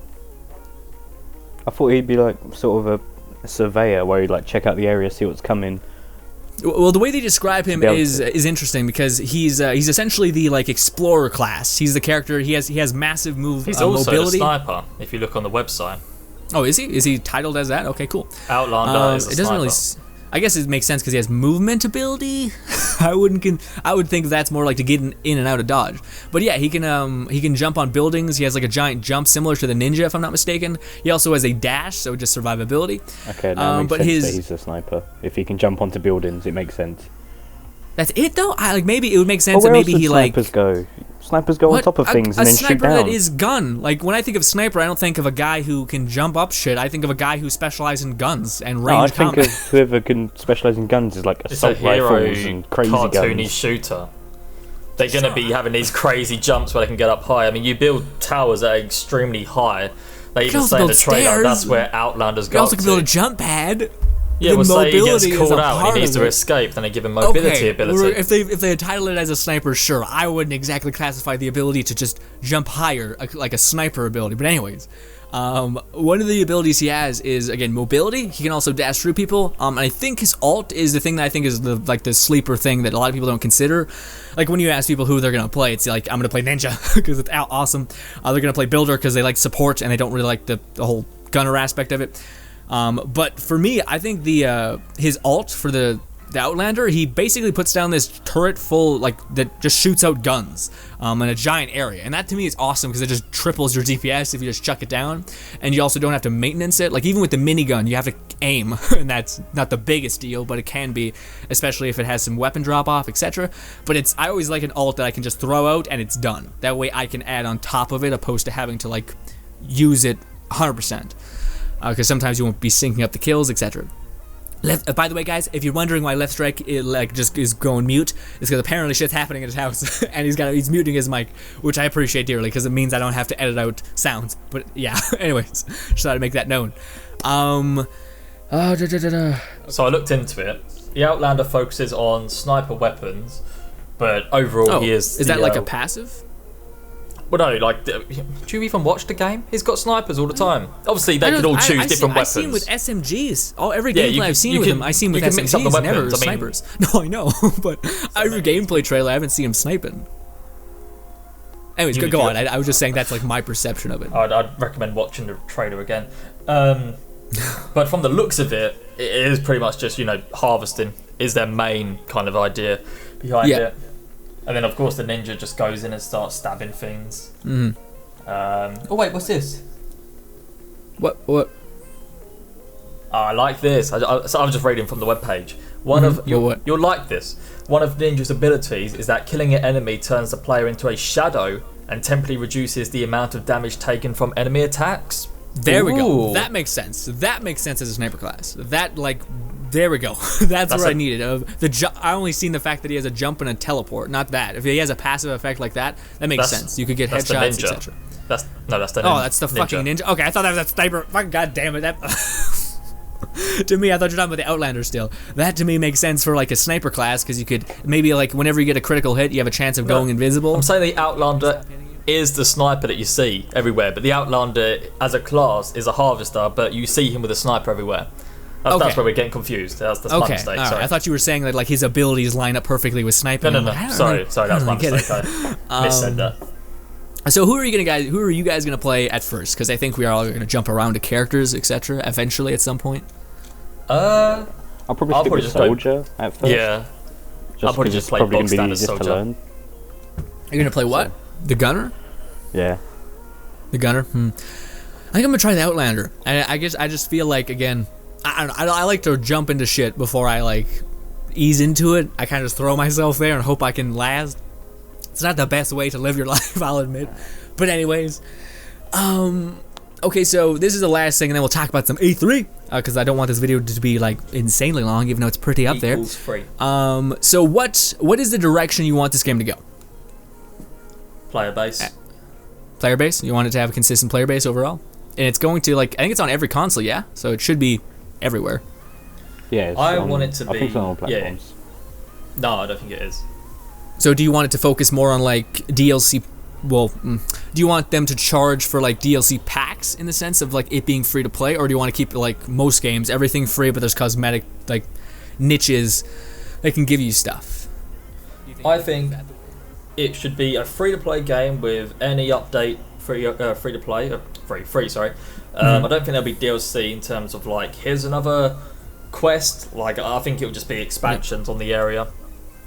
I thought he'd be like sort of a surveyor, where he'd like check out the area, see what's coming. Well, the way they describe him is interesting, because he's essentially the like explorer class. He's the character. He has massive mobility. He's also a sniper. If you look on the website. Oh, is he? Is he titled as that? Okay, cool. Outlander is a it doesn't sniper. really. I guess it makes sense because he has movement ability. I would think that's more like to get in and out of dodge. But yeah, he can jump on buildings. He has like a giant jump similar to the ninja, if I'm not mistaken. He also has a dash, so just survivability. Okay, now it makes sense that he's a sniper. If he can jump onto buildings, it makes sense. That's it though. Maybe it would make sense that maybe he snipers go. Snipers go on top of things and then shoot down. A sniper that is gun. Like when I think of sniper, I don't think of a guy who can jump up shit. I think of a guy who specializes in guns and range combat. I think of whoever can specialize in guns is like assault rifles and crazy cartoony guns. Shooter. They're gonna be having these crazy jumps where they can get up high. I mean, you build towers that are extremely high. They even say in the trailer that's where Outlanders go. You also can build a jump pad. Yeah, the well, say he mobility gets is called a out part and he needs of to it. escape, then they give him mobility ability. If they title it as a sniper, sure, I wouldn't exactly classify the ability to just jump higher like a sniper ability. But anyways, one of the abilities he has is, again, mobility. He can also dash through people. And I think his ult is the thing that I think is the sleeper thing that a lot of people don't consider. Like when you ask people who they're gonna play, it's like, I'm gonna play ninja because it's awesome. They're gonna play builder because they like support and they don't really like the whole gunner aspect of it. But for me, I think his ult for the Outlander, he basically puts down this turret full, like, that just shoots out guns in a giant area, and that to me is awesome because it just triples your DPS if you just chuck it down, and you also don't have to maintenance it. Like, even with the minigun, you have to aim, and that's not the biggest deal, but it can be, especially if it has some weapon drop off, etc. But I always like an ult that I can just throw out and it's done. That way I can add on top of it opposed to having to, like, use it 100%. Because sometimes you won't be syncing up the kills, etc. By the way, guys, if you're wondering why Left Strike just is going mute, it's because apparently shit's happening at his house, and he's muting his mic, which I appreciate dearly because it means I don't have to edit out sounds. But yeah, anyways, just thought I'd make that known. So I looked into it. The Outlander focuses on sniper weapons, but overall he is. Is that like a passive? Well, no, like, do you even watch the game? He's got snipers all the time. Obviously, they could all choose different weapons. I've seen with SMGs. Every gameplay I've seen with him, I've seen with SMGs, never snipers. No, I know, but every gameplay trailer, I haven't seen him sniping. Anyways, go on. I was just saying that's like my perception of it. I'd recommend watching the trailer again. But from the looks of it, it is pretty much just, harvesting is their main kind of idea behind it. And then, of course, the ninja just goes in and starts stabbing things. Oh, wait, what's this? What? I like this. So I'm just reading from the webpage. You'll like this. One of Ninja's abilities is that killing an enemy turns the player into a shadow and temporarily reduces the amount of damage taken from enemy attacks. There we go. That makes sense. That makes sense as a sniper class. There we go. That's where I needed. I only seen the fact that he has a jump and a teleport, not that. If he has a passive effect like that, that makes sense. You could get headshots, etc. That's the ninja. That's the fucking ninja. Okay, I thought that was that sniper. Fucking goddamn it. That to me, I thought you were talking about the Outlander still. That to me makes sense for like a sniper class because you could maybe like whenever you get a critical hit, you have a chance of going invisible. I'm saying the Outlander is the sniper that you see everywhere, but the Outlander as a class is a harvester, but you see him with a sniper everywhere. That's where we're getting confused. That's my mistake. Sorry. I thought you were saying that like his abilities line up perfectly with sniping. No. Sorry, that was my mistake. I missaid that. So who are you guys gonna play at first? Because I think we are all gonna jump around to characters, etc. Eventually, at some point. I'll probably stick with soldier at first. Yeah. I'll probably just play bog standard soldier. You're gonna play what? The gunner? Yeah. The gunner. I think I'm gonna try the Outlander. I guess I just feel like again. I don't know, I like to jump into shit before I like ease into it. I kind of just throw myself there and hope I can last. It's not the best way to live your life, I'll admit. But anyways, okay, so this is the last thing, and then we'll talk about some E3 because I don't want this video to be like insanely long, even though it's pretty up there. Free. So what is the direction you want this game to go? Player base. Player base? You want it to have a consistent player base overall? And it's going to, like, I think it's on every console, yeah? So it should be everywhere. Yeah, I want it to be. I think it's on all platforms. Yeah. No, I don't think it is. So do you want it to focus more on, like, DLC? Well, do you want them to charge for, like, DLC packs in the sense of, like, it being free to play? Or do you want to keep, like, most games, everything free, but there's cosmetic, like, niches that can give you stuff? I think it should be a free-to-play game with any update free, sorry. I don't think there'll be DLC in terms of like here's another quest. Like I think it would just be expansions on the area.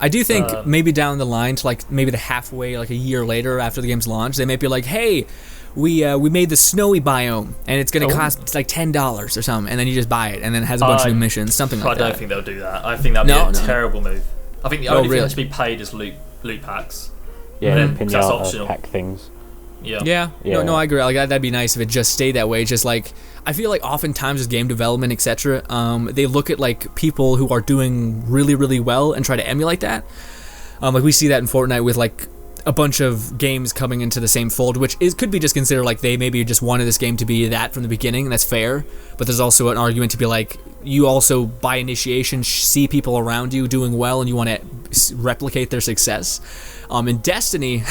I do think maybe down the line to like maybe the halfway, like a year later after the game's launch, they might be like, hey, we made the snowy biome and it's gonna cost like $10 or something, and then you just buy it and then it has a bunch of new missions, something like that. I don't think they'll do that. I think that'd be a terrible move. I think the only thing that should be paid is loot packs. Yeah, and that's pinata optional. pack things. Yeah. No, I agree. Like that'd be nice if it just stayed that way. Just like I feel like oftentimes with game development, etc., they look at like people who are doing really, really well and try to emulate that. Like we see that in Fortnite with like a bunch of games coming into the same fold, which could be just considered like they maybe just wanted this game to be that from the beginning, and that's fair. But there's also an argument to be like you also by initiation see people around you doing well, and you want to replicate their success. In Destiny,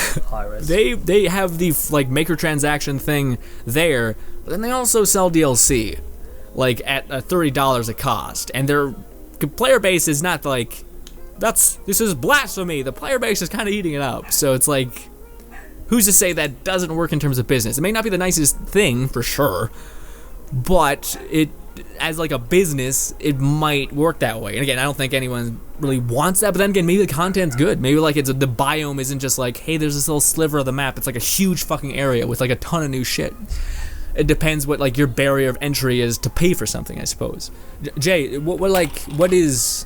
they have the like microtransaction thing there, but then they also sell DLC, like at $30 a cost, and their player base is not like this is blasphemy. The player base is kind of eating it up, so it's like, who's to say that doesn't work in terms of business? It may not be the nicest thing for sure, but it, as like a business, it might work that way. And again, I don't think anyone really wants that, but then again, maybe the content's good. Maybe like the biome isn't just like, hey, there's this little sliver of the map. It's like a huge fucking area with like a ton of new shit. It depends what like your barrier of entry is to pay for something, I suppose. Jay, what is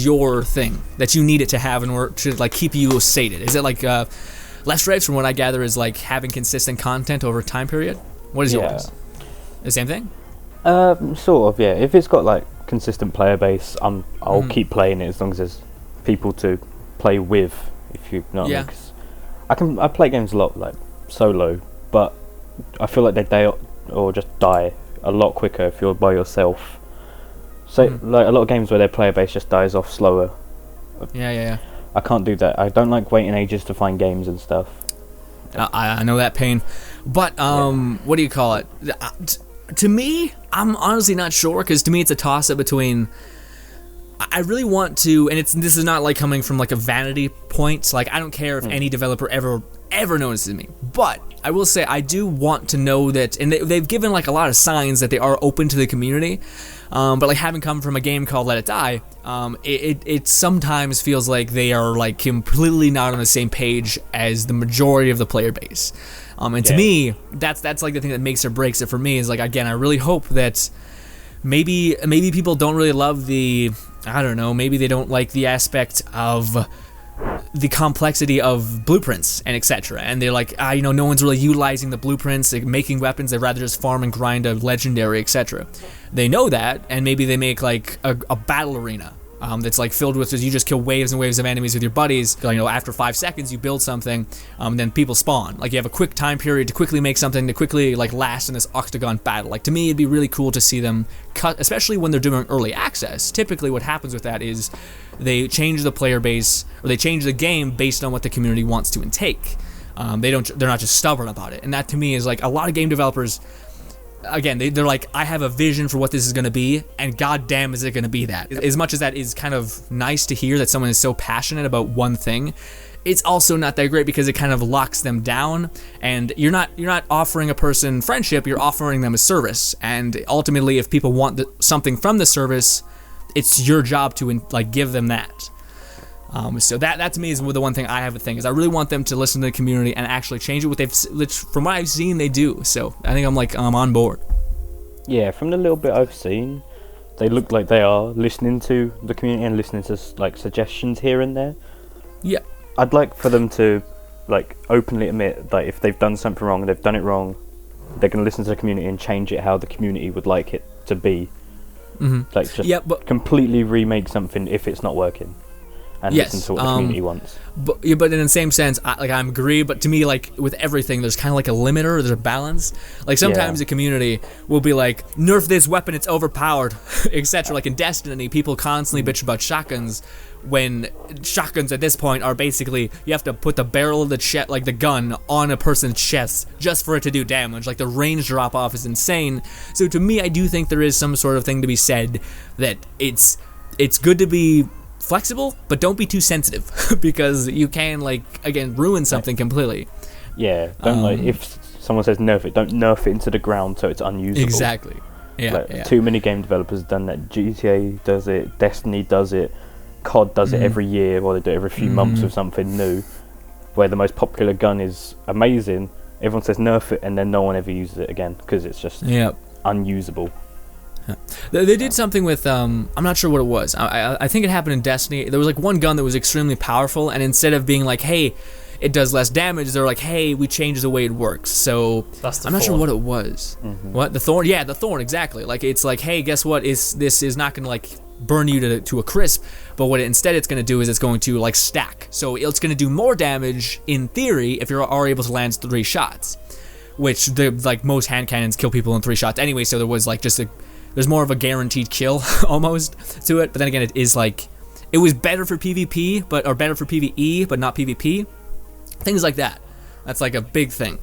your thing that you need it to have in order to like keep you sated? Is it like Left Stripes, from what I gather, is like having consistent content over a time period? What is yours? The same thing? Sort of, yeah. If it's got like consistent player base, I'll keep playing it as long as there's people to play with. If you know what I mean. 'Cause I play games a lot like solo, but I feel like they die a lot quicker if you're by yourself. So like a lot of games where their player base just dies off slower. Yeah. I can't do that. I don't like waiting ages to find games and stuff. I know that pain, but what do you call it? To me, I'm honestly not sure, because to me it's a toss-up between, I really want to, and this is not like coming from like a vanity point, like I don't care if any developer ever notices me, but I will say I do want to know that, and they've given like a lot of signs that they are open to the community, but like having come from a game called Let It Die, it sometimes feels like they are like completely not on the same page as the majority of the player base. And to me, that's like the thing that makes or breaks it for me, is like, again, I really hope that maybe people don't really love maybe they don't like the aspect of the complexity of blueprints and etc. And they're like, no one's really utilizing the blueprints, like making weapons. They'd rather just farm and grind a legendary, etc. They know that, and maybe they make like a battle arena that's like filled with, you just kill waves and waves of enemies with your buddies. After 5 seconds you build something, then people spawn. Like you have a quick time period to quickly make something to quickly like last in this octagon battle. Like to me, it'd be really cool to see them cut, especially when they're doing early access. Typically what happens with that is they change the player base, or they change the game based on what the community wants to intake. They're not just stubborn about it. And that to me is like, a lot of game developers, again, they're like, I have a vision for what this is going to be, and goddamn is it going to be that. As much as that is kind of nice to hear that someone is so passionate about one thing, it's also not that great, because it kind of locks them down, and you're not offering a person friendship, you're offering them a service. And ultimately, if people want something from the service, it's your job to like give them that. So that to me is the one thing I have a thing, is I really want them to listen to the community and actually change it. From what I've seen, they do. So I think I'm on board. Yeah, from the little bit I've seen, they look like they are listening to the community and listening to like suggestions here and there. Yeah. I'd like for them to like openly admit that if they've done something wrong, they've done it wrong, they're going to listen to the community and change it how the community would like it to be. Like just completely remake something if it's not working. And listen to what the community wants. But in the same sense, I agree. But to me, like with everything, there's kind of like a limiter. There's a balance. Like sometimes the community will be like, nerf this weapon, it's overpowered, etc. Like in Destiny, people constantly bitch about shotguns, when shotguns at this point are basically, you have to put the barrel of the gun on a person's chest just for it to do damage. Like the range drop off is insane. So to me, I do think there is some sort of thing to be said that it's good to be flexible, but don't be too sensitive, because you can, like, again, ruin something completely. Yeah, don't like, if someone says nerf it, don't nerf it into the ground so it's unusable. Exactly. Yeah, Too many game developers have done that. GTA does it, Destiny does it, COD does it every year, or they do it every few months with something new, where the most popular gun is amazing, everyone says nerf it, and then no one ever uses it again, because it's just unusable. They did something with, I'm not sure what it was. I think it happened in Destiny. There was like one gun that was extremely powerful, and instead of being like, hey, it does less damage, they're like, hey, we changed the way it works. So I'm not sure what it was. What? The Thorn? Yeah, the Thorn, exactly. Like, it's like, hey, guess what? This is not going to like burn you to a crisp, but what instead it's going to do is it's going to like stack. So it's going to do more damage in theory if you are able to land 3 shots, which like most hand cannons kill people in 3 shots anyway. So there was there's more of a guaranteed kill almost to it. But then again, it is like, it was better for PvP, or better for PvE, but not PvP. Things like that. That's like a big thing.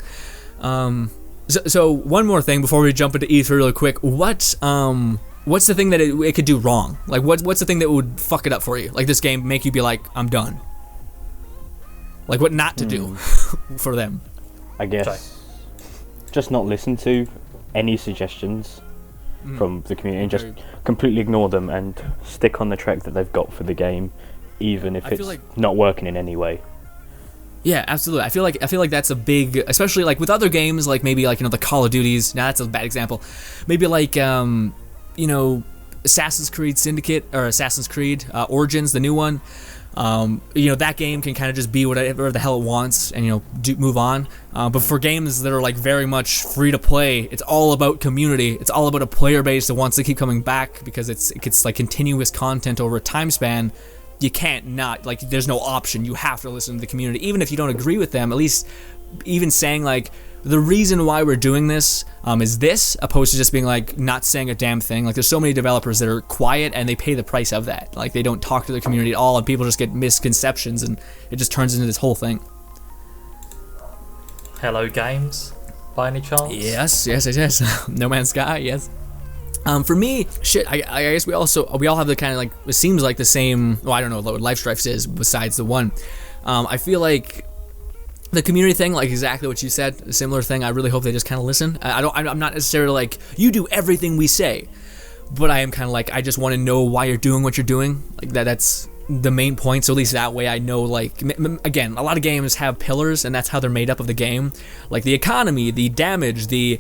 So one more thing before we jump into E3 really quick. What's the thing that it could do wrong? Like, what's the thing that would fuck it up for you? Like, this game make you be like, I'm done. Like, what not to do for them? I guess just not listen to any suggestions from the community and just completely ignore them and stick on the track that they've got for the game, even if it's not working in any way. Yeah, absolutely. I feel like that's a big, especially like with other games, like maybe like, the Call of Duties. Now that's a bad example. Maybe like Assassin's Creed Syndicate or Assassin's Creed Origins, the new one. That game can kind of just be whatever the hell it wants and move on. But for games that are like very much free to play, it's all about community. It's all about a player base that wants to keep coming back because it gets like continuous content over a time span. You can't not, like, there's no option. You have to listen to the community, even if you don't agree with them. At least, even saying like, the reason why we're doing this is this, opposed to just being like not saying a damn thing. Like, there's so many developers that are quiet and they pay the price of that. Like, they don't talk to the community at all, and people just get misconceptions, and it just turns into this whole thing. Hello Games, by any chance? Yes. No Man's Sky, yes. For me, I guess we all have the kind of like, it seems like the same. Well, I don't know what Life Strife is besides the one. I feel like the community thing, like exactly what you said, a similar thing. I really hope they just kind of listen. I'm not necessarily like, you do everything we say, but I am kind of like, I just want to know why you're doing what you're doing. Like that's the main point. So at least that way I know, like, again, a lot of games have pillars, and that's how they're made up of the game. Like the economy, the damage, the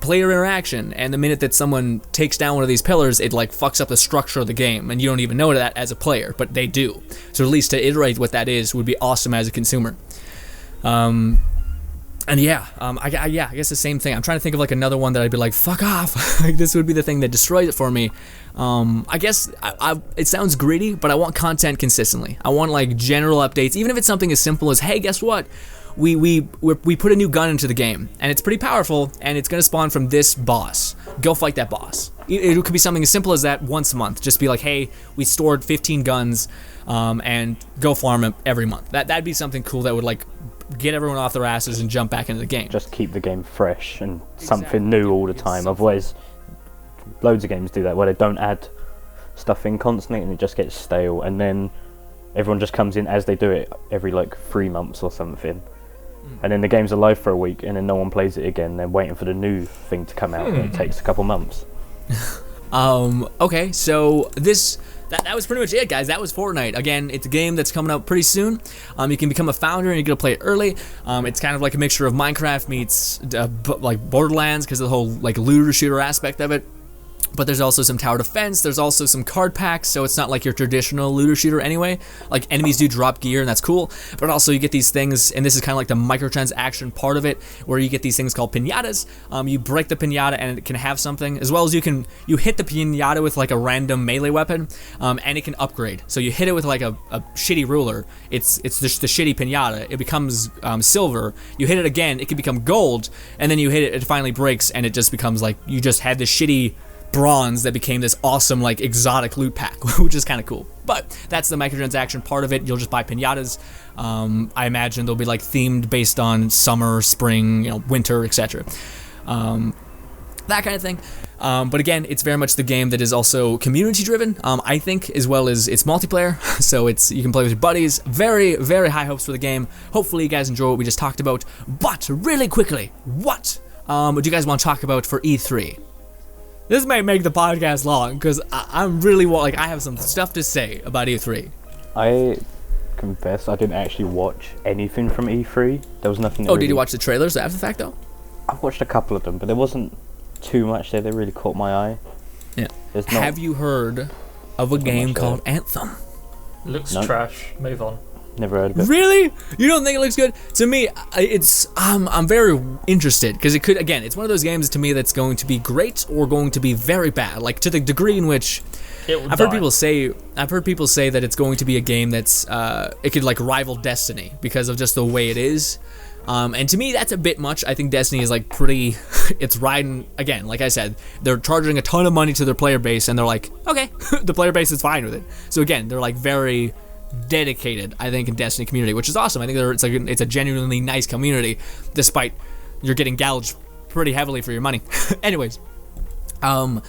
player interaction, and the minute that someone takes down one of these pillars, it like fucks up the structure of the game, and you don't even know that as a player, but they do. So at least to iterate what that is would be awesome as a consumer. I guess the same thing. I'm trying to think of like another one that I'd be like, fuck off. Like, this would be the thing that destroys it for me. I guess it sounds greedy, but I want content consistently. I want like general updates, even if it's something as simple as, hey, guess what? We put a new gun into the game, and it's pretty powerful, and it's gonna spawn from this boss. Go fight that boss. It could be something as simple as that once a month. Just be like, hey, we stored 15 guns, and go farm them every month. That'd be something cool that would like get everyone off their asses and jump back into the game. Just keep the game fresh and something new all the time. Otherwise, loads of games do that, where they don't add stuff in constantly and it just gets stale, and then everyone just comes in as they do it every like 3 months or something. And then the game's alive for a week, and then no one plays it again. They're waiting for the new thing to come out, and it takes a couple months. Okay, so that was pretty much it, guys. That was Fortnite. Again, it's a game that's coming out pretty soon. You can become a founder, and you get to play it early. It's kind of like a mixture of Minecraft meets like Borderlands, because of the whole like looter shooter aspect of it. But there's also some tower defense, there's also some card packs, so it's not like your traditional looter shooter anyway. Like, enemies do drop gear, and that's cool, but also you get these things, and this is kind of like the microtransaction part of it, where you get these things called piñatas. You break the piñata, and it can have something, as well as you hit the piñata with like a random melee weapon, and it can upgrade. So you hit it with like a shitty ruler, it's the shitty piñata, it becomes silver, you hit it again, it can become gold, and then you hit it, it finally breaks, and it just becomes like, you just had this shitty bronze that became this awesome like exotic loot pack, which is kind of cool. But that's the microtransaction part of it. You'll just buy piñatas. I imagine they'll be like themed based on summer, spring, winter, etc. That kind of thing. But again, it's very much the game that is also community driven, I think, as well as it's multiplayer. So you can play with your buddies. Very, very high hopes for the game. Hopefully you guys enjoy what we just talked about. But really quickly, what do you guys want to talk about for E3? This may make the podcast long, because I'm really I have some stuff to say about E3. I confess I didn't actually watch anything from E3. There was nothing. Did you watch the trailers after the fact though? I watched a couple of them, but there wasn't too much there that really caught my eye. Yeah. Have you heard of a game called Anthem? Looks trash. Move on. Never heard of it. Really? You don't think it looks good? To me, I'm very interested, because it could, again, it's one of those games to me that's going to be great or going to be very bad, like to the degree in which I've heard people say that it's going to be a game that's it could like rival Destiny because of just the way it is. And to me, that's a bit much. I think Destiny is like pretty, it's riding, again, like I said, they're charging a ton of money to their player base, and they're like, okay, the player base is fine with it. So again, they're like very dedicated, I think, in Destiny community, which is awesome. I think it's a genuinely nice community, despite you're getting gouged pretty heavily for your money. Anyways, I'm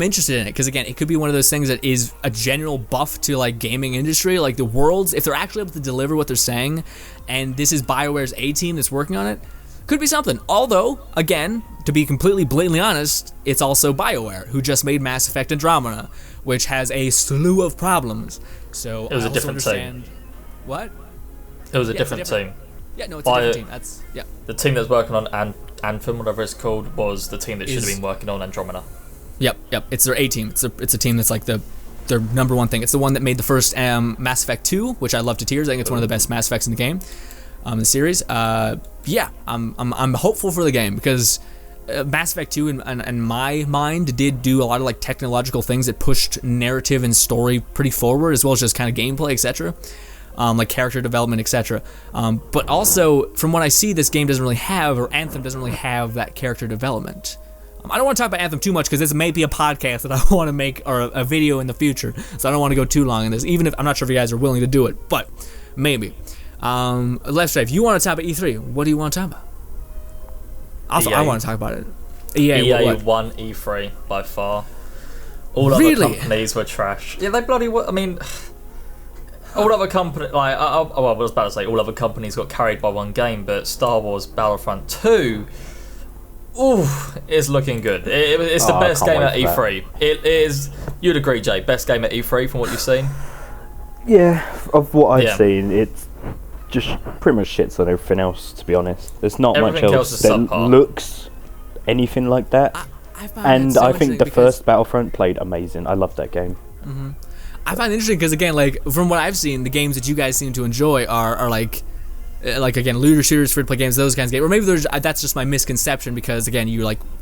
interested in it because, again, it could be one of those things that is a general buff to like gaming industry, like the worlds, if they're actually able to deliver what they're saying, and this is BioWare's A team that's working on it, could be something. Although, again, to be completely blatantly honest, it's also BioWare, who just made Mass Effect Andromeda, which has a slew of problems. So it was I a different team. What? It was a different team. Yeah, no, it's a different team. That's the team that's working on Anthem, whatever it's called, was the team that should have been working on Andromeda. Yep. It's their A team. It's a team that's like their number one thing. It's the one that made the first Mass Effect 2, which I love to tears. I think it's one of the best Mass Effects in the game, in the series. I'm hopeful for the game because Mass Effect 2, in my mind, did do a lot of like technological things that pushed narrative and story pretty forward, as well as just kind of gameplay, etc. Like character development, etc. But also, from what I see, this game doesn't really have, or Anthem doesn't really have that character development. I don't want to talk about Anthem too much because this may be a podcast that I want to make, or a video in the future, so I don't want to go too long in this, even if I'm not sure if you guys are willing to do it, but maybe. Left Stripe, if you want to talk about E3, what do you want to talk about? Also, I want to talk about it. EA won E3 by far. All other companies were trash. Yeah, they bloody were. I mean, all other companies, like, I was about to say all other companies got carried by one game, but Star Wars Battlefront 2, it's looking good. It's the best game at E3. It is, you'd agree, Jay, best game at E3 from what you've seen? Yeah, of what I've seen, it's just pretty much shits on everything else, to be honest. There's not much else that looks anything like that. I think the first Battlefront played amazing. I love that game. Mm-hmm. I find it interesting because, again, like from what I've seen, the games that you guys seem to enjoy are like again, looter shooters, free to play games, those kinds of games. Or maybe that's just my misconception because, again,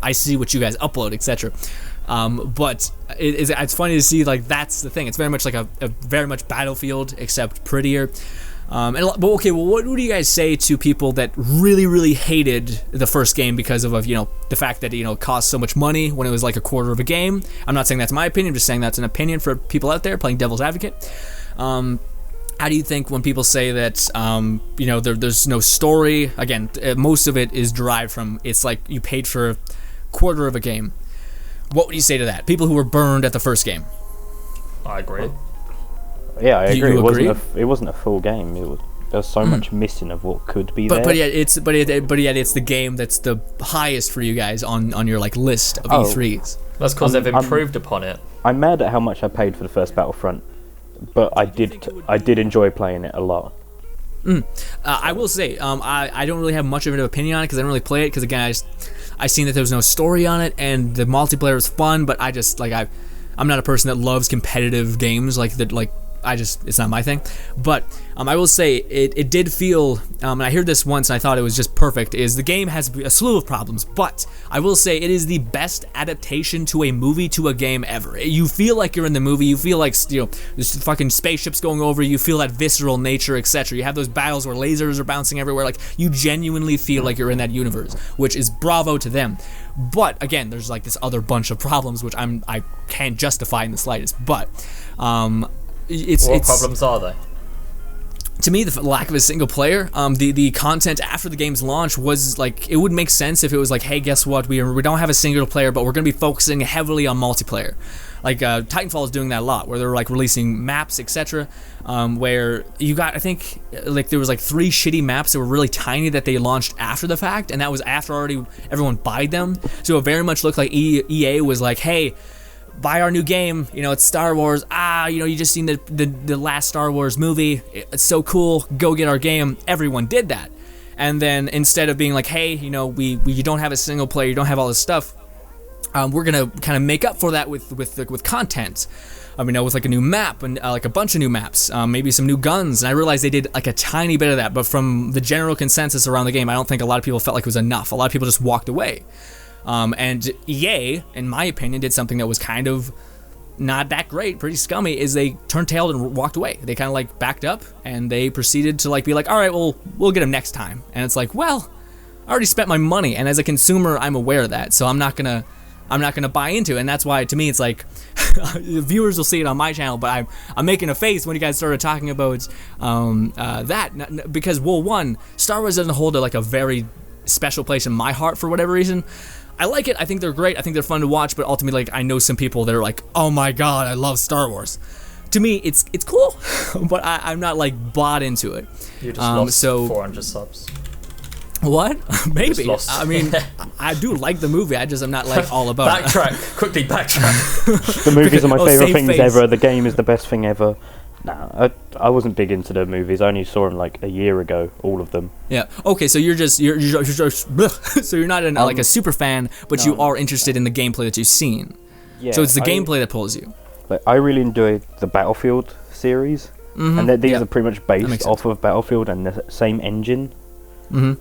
I see what you guys upload, etc. But it's funny to see, like, that's the thing. It's very much like a very much Battlefield, except prettier. But what do you guys say to people that really, really hated the first game because of the fact that it cost so much money when it was like a quarter of a game? I'm not saying that's my opinion. I'm just saying that's an opinion for people out there playing devil's advocate. How do you think when people say that there's no story? Again, most of it is derived from it's like you paid for a quarter of a game. What would you say to that? People who were burned at the first game. I agree. Yeah, I agree. It wasn't a full game. There was so much missing of what could be there. But yet it's the game that's the highest for you guys on your like list of E3s. That's because they've improved upon it. I'm mad at how much I paid for the first Battlefront, but I did enjoy playing it a lot. I will say, I don't really have much of an opinion on it because I don't really play it because, again, I seen that there was no story on it and the multiplayer was fun, but I'm not a person that loves competitive games it's not my thing. But I will say it did feel, and I heard this once and I thought it was just perfect, is the game has a slew of problems, but I will say it is the best adaptation to a movie to a game ever. You feel like you're in the movie, you feel like there's fucking spaceships going over, you feel that visceral nature, etc. You have those battles where lasers are bouncing everywhere, like you genuinely feel like you're in that universe, which is bravo to them. But again, there's like this other bunch of problems which I can't justify in the slightest, but what problems are they? To me, the lack of a single player, the content after the game's launch was like, it would make sense if it was like, hey, guess what, we don't have a single player, but we're going to be focusing heavily on multiplayer. Like Titanfall is doing that a lot, where they're like releasing maps, etc. Where you got, I think, like there was like 3 shitty maps that were really tiny that they launched after the fact, and that was after already everyone buyed them. So it very much looked like EA was like, hey, buy our new game, it's Star Wars, you just seen the last Star Wars movie, it's so cool, go get our game. Everyone did that. And then instead of being like, hey, you don't have a single player, you don't have all this stuff, we're gonna kind of make up for that with content. With like a new map and like a bunch of new maps, maybe some new guns. And I realized they did like a tiny bit of that, but from the general consensus around the game, I don't think a lot of people felt like it was enough. A lot of people just walked away. And EA, in my opinion, did something that was kind of not that great, pretty scummy, is they turned tail and walked away. They kind of like backed up and they proceeded to like be like, all right, well, we'll get him next time. And it's like, well, I already spent my money, and as a consumer, I'm aware of that, so I'm not gonna buy into it. And that's why, to me, it's like viewers will see it on my channel, but I'm making a face when you guys started talking about that, because, well, one, Star Wars doesn't hold like a very special place in my heart for whatever reason. I like it. I think they're great. I think they're fun to watch. But ultimately, like, I know some people that are like, "Oh my god, I love Star Wars." To me, it's cool, but I'm not like bought into it. You just lost 400 subs. What? Maybe. Lost. I mean, I do like the movie. I'm not like all about it. Quickly backtrack. The movies are my favorite things face. ever. The game is the best thing ever. Nah, I wasn't big into the movies. I only saw them like a year ago, all of them. Yeah. Okay. So you're just so you're not like a super fan, but you are interested in the gameplay that you've seen. Yeah. So it's the gameplay that pulls you. Like, I really enjoyed the Battlefield series, and these are pretty much based off of Battlefield and the same engine. Mm-hmm.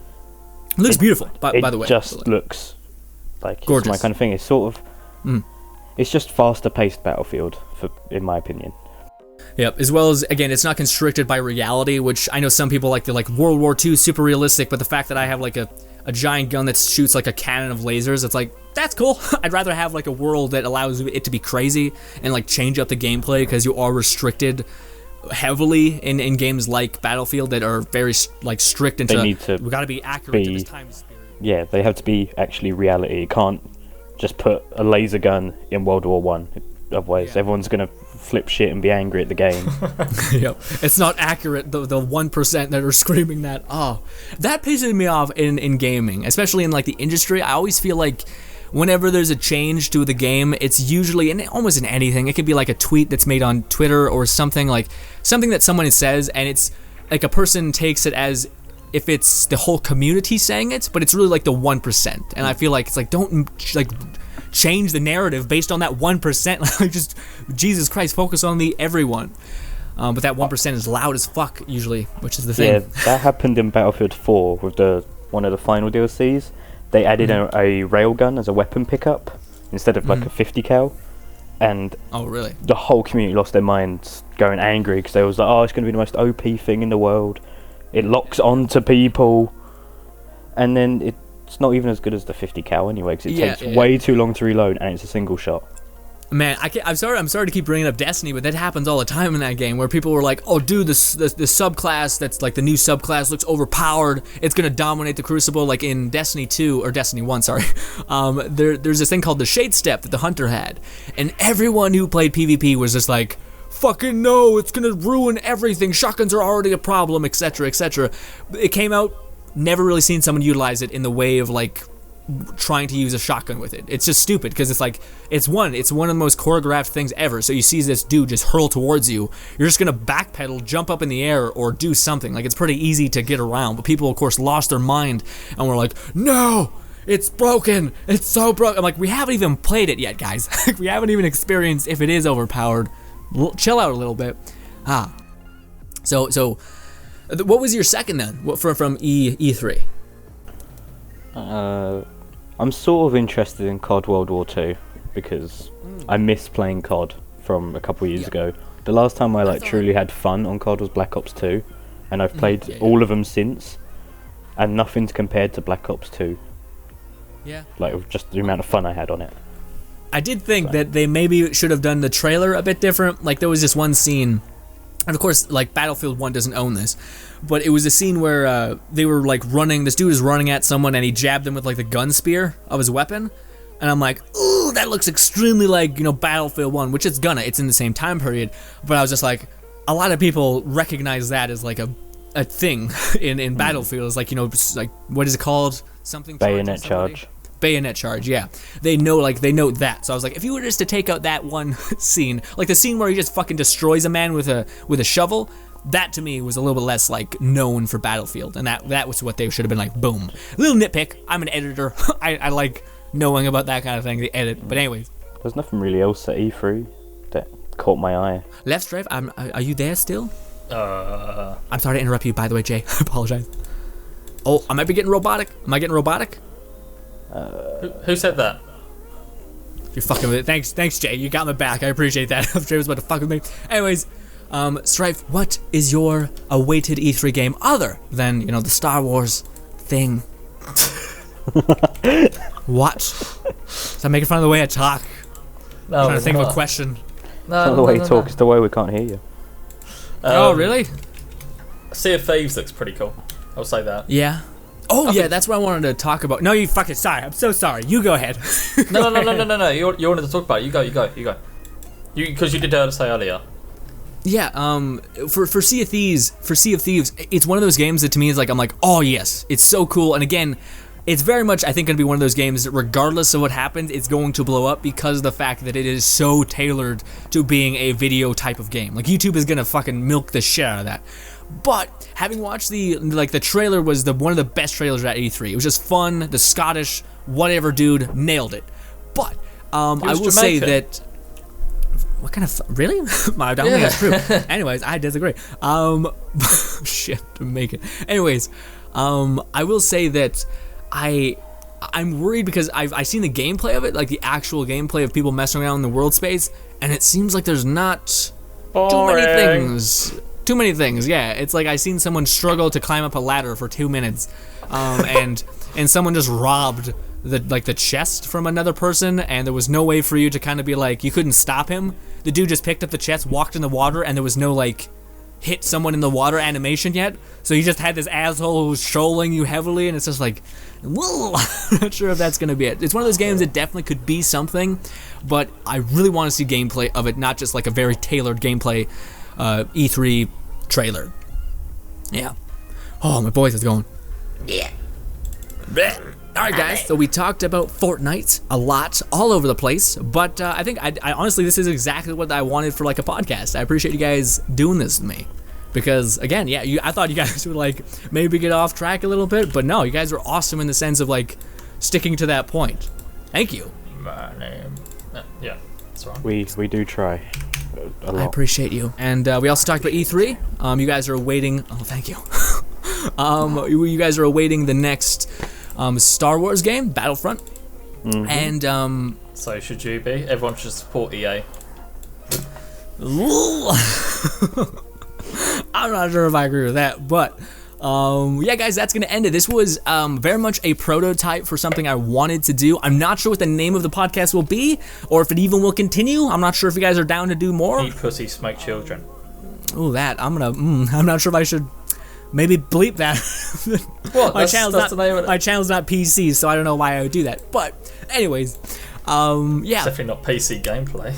It looks beautiful, by the way. It just looks like gorgeous. It's my kind of thing. It's sort of, it's just faster paced Battlefield, in my opinion. Yep, as well as, again, it's not constricted by reality, which I know some people like. They're like World War II, super realistic, but the fact that I have like a giant gun that shoots like a cannon of lasers, it's like, that's cool. I'd rather have like a world that allows it to be crazy and like change up the gameplay, because you are restricted heavily in games like Battlefield that are very like strict into, we gotta be accurate to this time period. Yeah, they have to be actually reality. You can't just put a laser gun in World War One. Otherwise, everyone's gonna flip shit and be angry at the game. Yep. It's not accurate, the 1% that are screaming that. That pisses me off in gaming, especially in like the industry. I always feel like whenever there's a change to the game, it's usually, and almost in anything, it could be like a tweet that's made on Twitter or something that someone says, and it's like a person takes it as if it's the whole community saying it, but it's really like the 1%. And I feel like it's like, don't like change the narrative based on that 1%. Like, just, Jesus Christ, focus on the everyone. But that 1% is loud as fuck usually, which is the thing. Yeah, that happened in Battlefield 4 with one of the final DLCs. They added a railgun as a weapon pickup instead of like a 50 cal, and really? The whole community lost their minds, going angry because they was like, "Oh, it's going to be the most OP thing in the world. It locks onto people," and then it's not even as good as the 50 cal anyway, because it takes way too long to reload, and it's a single shot. Man, I'm sorry to keep bringing up Destiny, but that happens all the time in that game, where people were like, "Oh, dude, the subclass that's like the new subclass looks overpowered. It's gonna dominate the Crucible." Like in Destiny 2 or Destiny 1, sorry. There's this thing called the Shade Step that the Hunter had, and everyone who played PvP was just like, "Fucking no, it's gonna ruin everything. Shotguns are already a problem, etc., etc." It came out, never really seen someone utilize it in the way of like trying to use a shotgun with it. It's just stupid, because it's like, it's one of the most choreographed things ever. So you see this dude just hurl towards you, you're just gonna backpedal, jump up in the air, or do something. Like, it's pretty easy to get around, but people of course lost their mind and were like, "No, it's broken, it's so broken." I'm like, we haven't even played it yet, guys. We haven't even experienced if it is overpowered. Chill out a little bit. So what was your second then from E3? I'm sort of interested in COD World War 2 because I miss playing COD from a couple of years ago. The last time I truly had fun on COD was Black Ops 2, and I've played all of them since, and nothing's compared to Black Ops 2. Yeah. Like, just the amount of fun I had on it. I did think that they maybe should have done the trailer a bit different. Like, there was this one scene, and of course, like, Battlefield 1 doesn't own this, but it was a scene where they were like running, this dude was running at someone and he jabbed them with like the gun spear of his weapon, and I'm like, ooh, that looks extremely like, Battlefield 1, which it's in the same time period, but I was just like, a lot of people recognize that as like a thing in Battlefield. It's like, like, what is it called? Something bayonet charge. Bayonet charge, yeah. They know that. So I was like, if you were just to take out that one scene, like the scene where he just fucking destroys a man with a shovel, that to me was a little bit less like known for Battlefield, and that was what they should have been like. Boom. Little nitpick. I'm an editor. I like knowing about that kind of thing. The edit, but anyways. There's nothing really else at E3 that caught my eye. Left Strife, are you there still? I'm sorry to interrupt you. By the way, Jay, I apologize. Oh, I might be getting robotic. Am I getting robotic? Who said that? You're fucking with it. Thanks, Jay. You got my back. I appreciate that. Jay was about to fuck with me. Anyways, Strife, what is your awaited E3 game other than, you know, the Star Wars thing? What? Is that making fun of the way I talk? No, I'm trying to think of a question. No, It's not the way you talk, it's the way we can't hear you. Oh, really? Sea of Thieves looks pretty cool. I'll say that. Yeah. Oh, yeah, that's what I wanted to talk about. No, you fucking sorry. I'm so sorry. You go ahead. No. You wanted to talk about it. You go. Because you did say earlier. Yeah, for Sea of Thieves, it's one of those games that to me is like, I'm like, oh yes, it's so cool. And again, it's very much, I think, going to be one of those games that regardless of what happens, it's going to blow up because of the fact that it is so tailored to being a video type of game. Like, YouTube is going to fucking milk the shit out of that. But having watched the trailer was one of the best trailers at E3. It was just fun. The Scottish whatever dude nailed it. But I will say that. What kind of really? I don't think that's true. Anyways, I disagree. Shit, Jamaican. Anyways, I will say that I'm worried because I've seen the gameplay of it, like the actual gameplay of people messing around in the world space, and it seems like there's not too many things. Too many things, yeah. It's like I seen someone struggle to climb up a ladder for 2 minutes, and someone just robbed the chest from another person, and there was no way for you to kind of be like, you couldn't stop him. The dude just picked up the chest, walked in the water, and there was no like hit someone in the water animation yet. So you just had this asshole who's trolling you heavily, and it's just like, whoa. I'm not sure if that's gonna be it. It's one of those games that definitely could be something, but I really want to see gameplay of it, not just like a very tailored gameplay E3 trailer. Yeah. Oh, my voice is going. Yeah. Alright guys, so we talked about Fortnite a lot, all over the place, but I think I honestly, this is exactly what I wanted for like a podcast. I appreciate you guys doing this with me. Because again, yeah, I thought you guys would like maybe get off track a little bit, but no, you guys were awesome in the sense of like sticking to that point. Thank you. My name. Yeah, that's right. We do try. A lot. I appreciate you. And we also talked about E3. You guys are awaiting. Oh, thank you. You guys are awaiting the next Star Wars game, Battlefront. Mm-hmm. And so should you be? Everyone should support EA. I'm not sure if I agree with that, but yeah, guys, that's gonna end it. This was very much a prototype for something I wanted to do. I'm not sure what the name of the podcast will be, or if it even will continue. I'm not sure if you guys are down to do more. Eat pussy, smoke children. Oh, that I'm not sure if I should maybe bleep that. What? my channel's not PC, so I don't know why I would do that. But anyways, yeah. It's definitely not PC gameplay.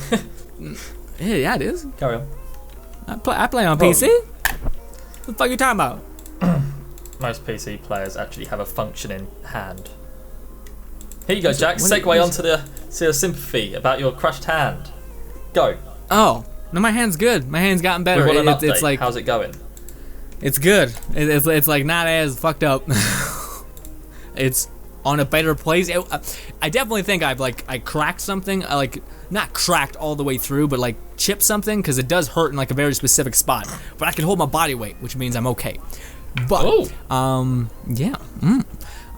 Yeah, it is. Carry on. I play on PC. What the fuck are you talking about? Most PC players actually have a functioning hand. Here you go, Jack. Segue onto the sympathy about your crushed hand. Go. Oh, no, my hand's good. My hand's gotten better. We want an update. It's like, how's it going? it's good. It's like not as fucked up. It's on a better place. I definitely think I cracked something. I not cracked all the way through, but like chipped something, because it does hurt in like a very specific spot. But I can hold my body weight, which means I'm okay. But yeah.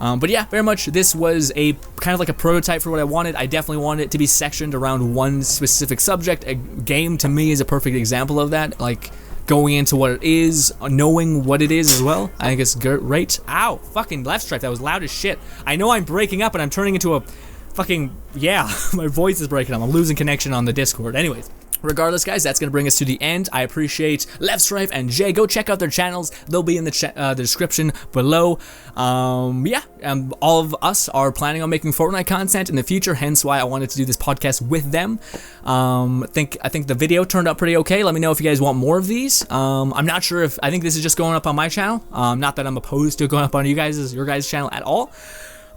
But yeah, very much this was a kind of like a prototype for what I wanted. I definitely wanted it to be sectioned around one specific subject. A game to me is a perfect example of that. Like going into what it is, knowing what it is as well. I think it's great. Ow, fucking left strike. That was loud as shit. I know I'm breaking up and I'm turning into a fucking, yeah, my voice is breaking up. I'm losing connection on the Discord. Anyways. Regardless, guys, that's going to bring us to the end. I appreciate Left Strife and Jay. Go check out their channels. They'll be in the description below. Yeah, all of us are planning on making Fortnite content in the future, hence why I wanted to do this podcast with them. I think the video turned out pretty okay. Let me know if you guys want more of these. I'm not sure if, I think this is just going up on my channel. Not that I'm opposed to going up on your guys' channel at all.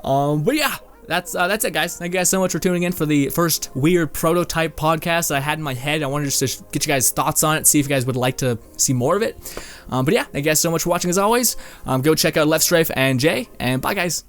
But yeah. That's it, guys. Thank you guys so much for tuning in for the first weird prototype podcast that I had in my head. I wanted just to get you guys' thoughts on it, see if you guys would like to see more of it. But yeah, thank you guys so much for watching as always. Go check out Left Strife and Jay, and bye, guys.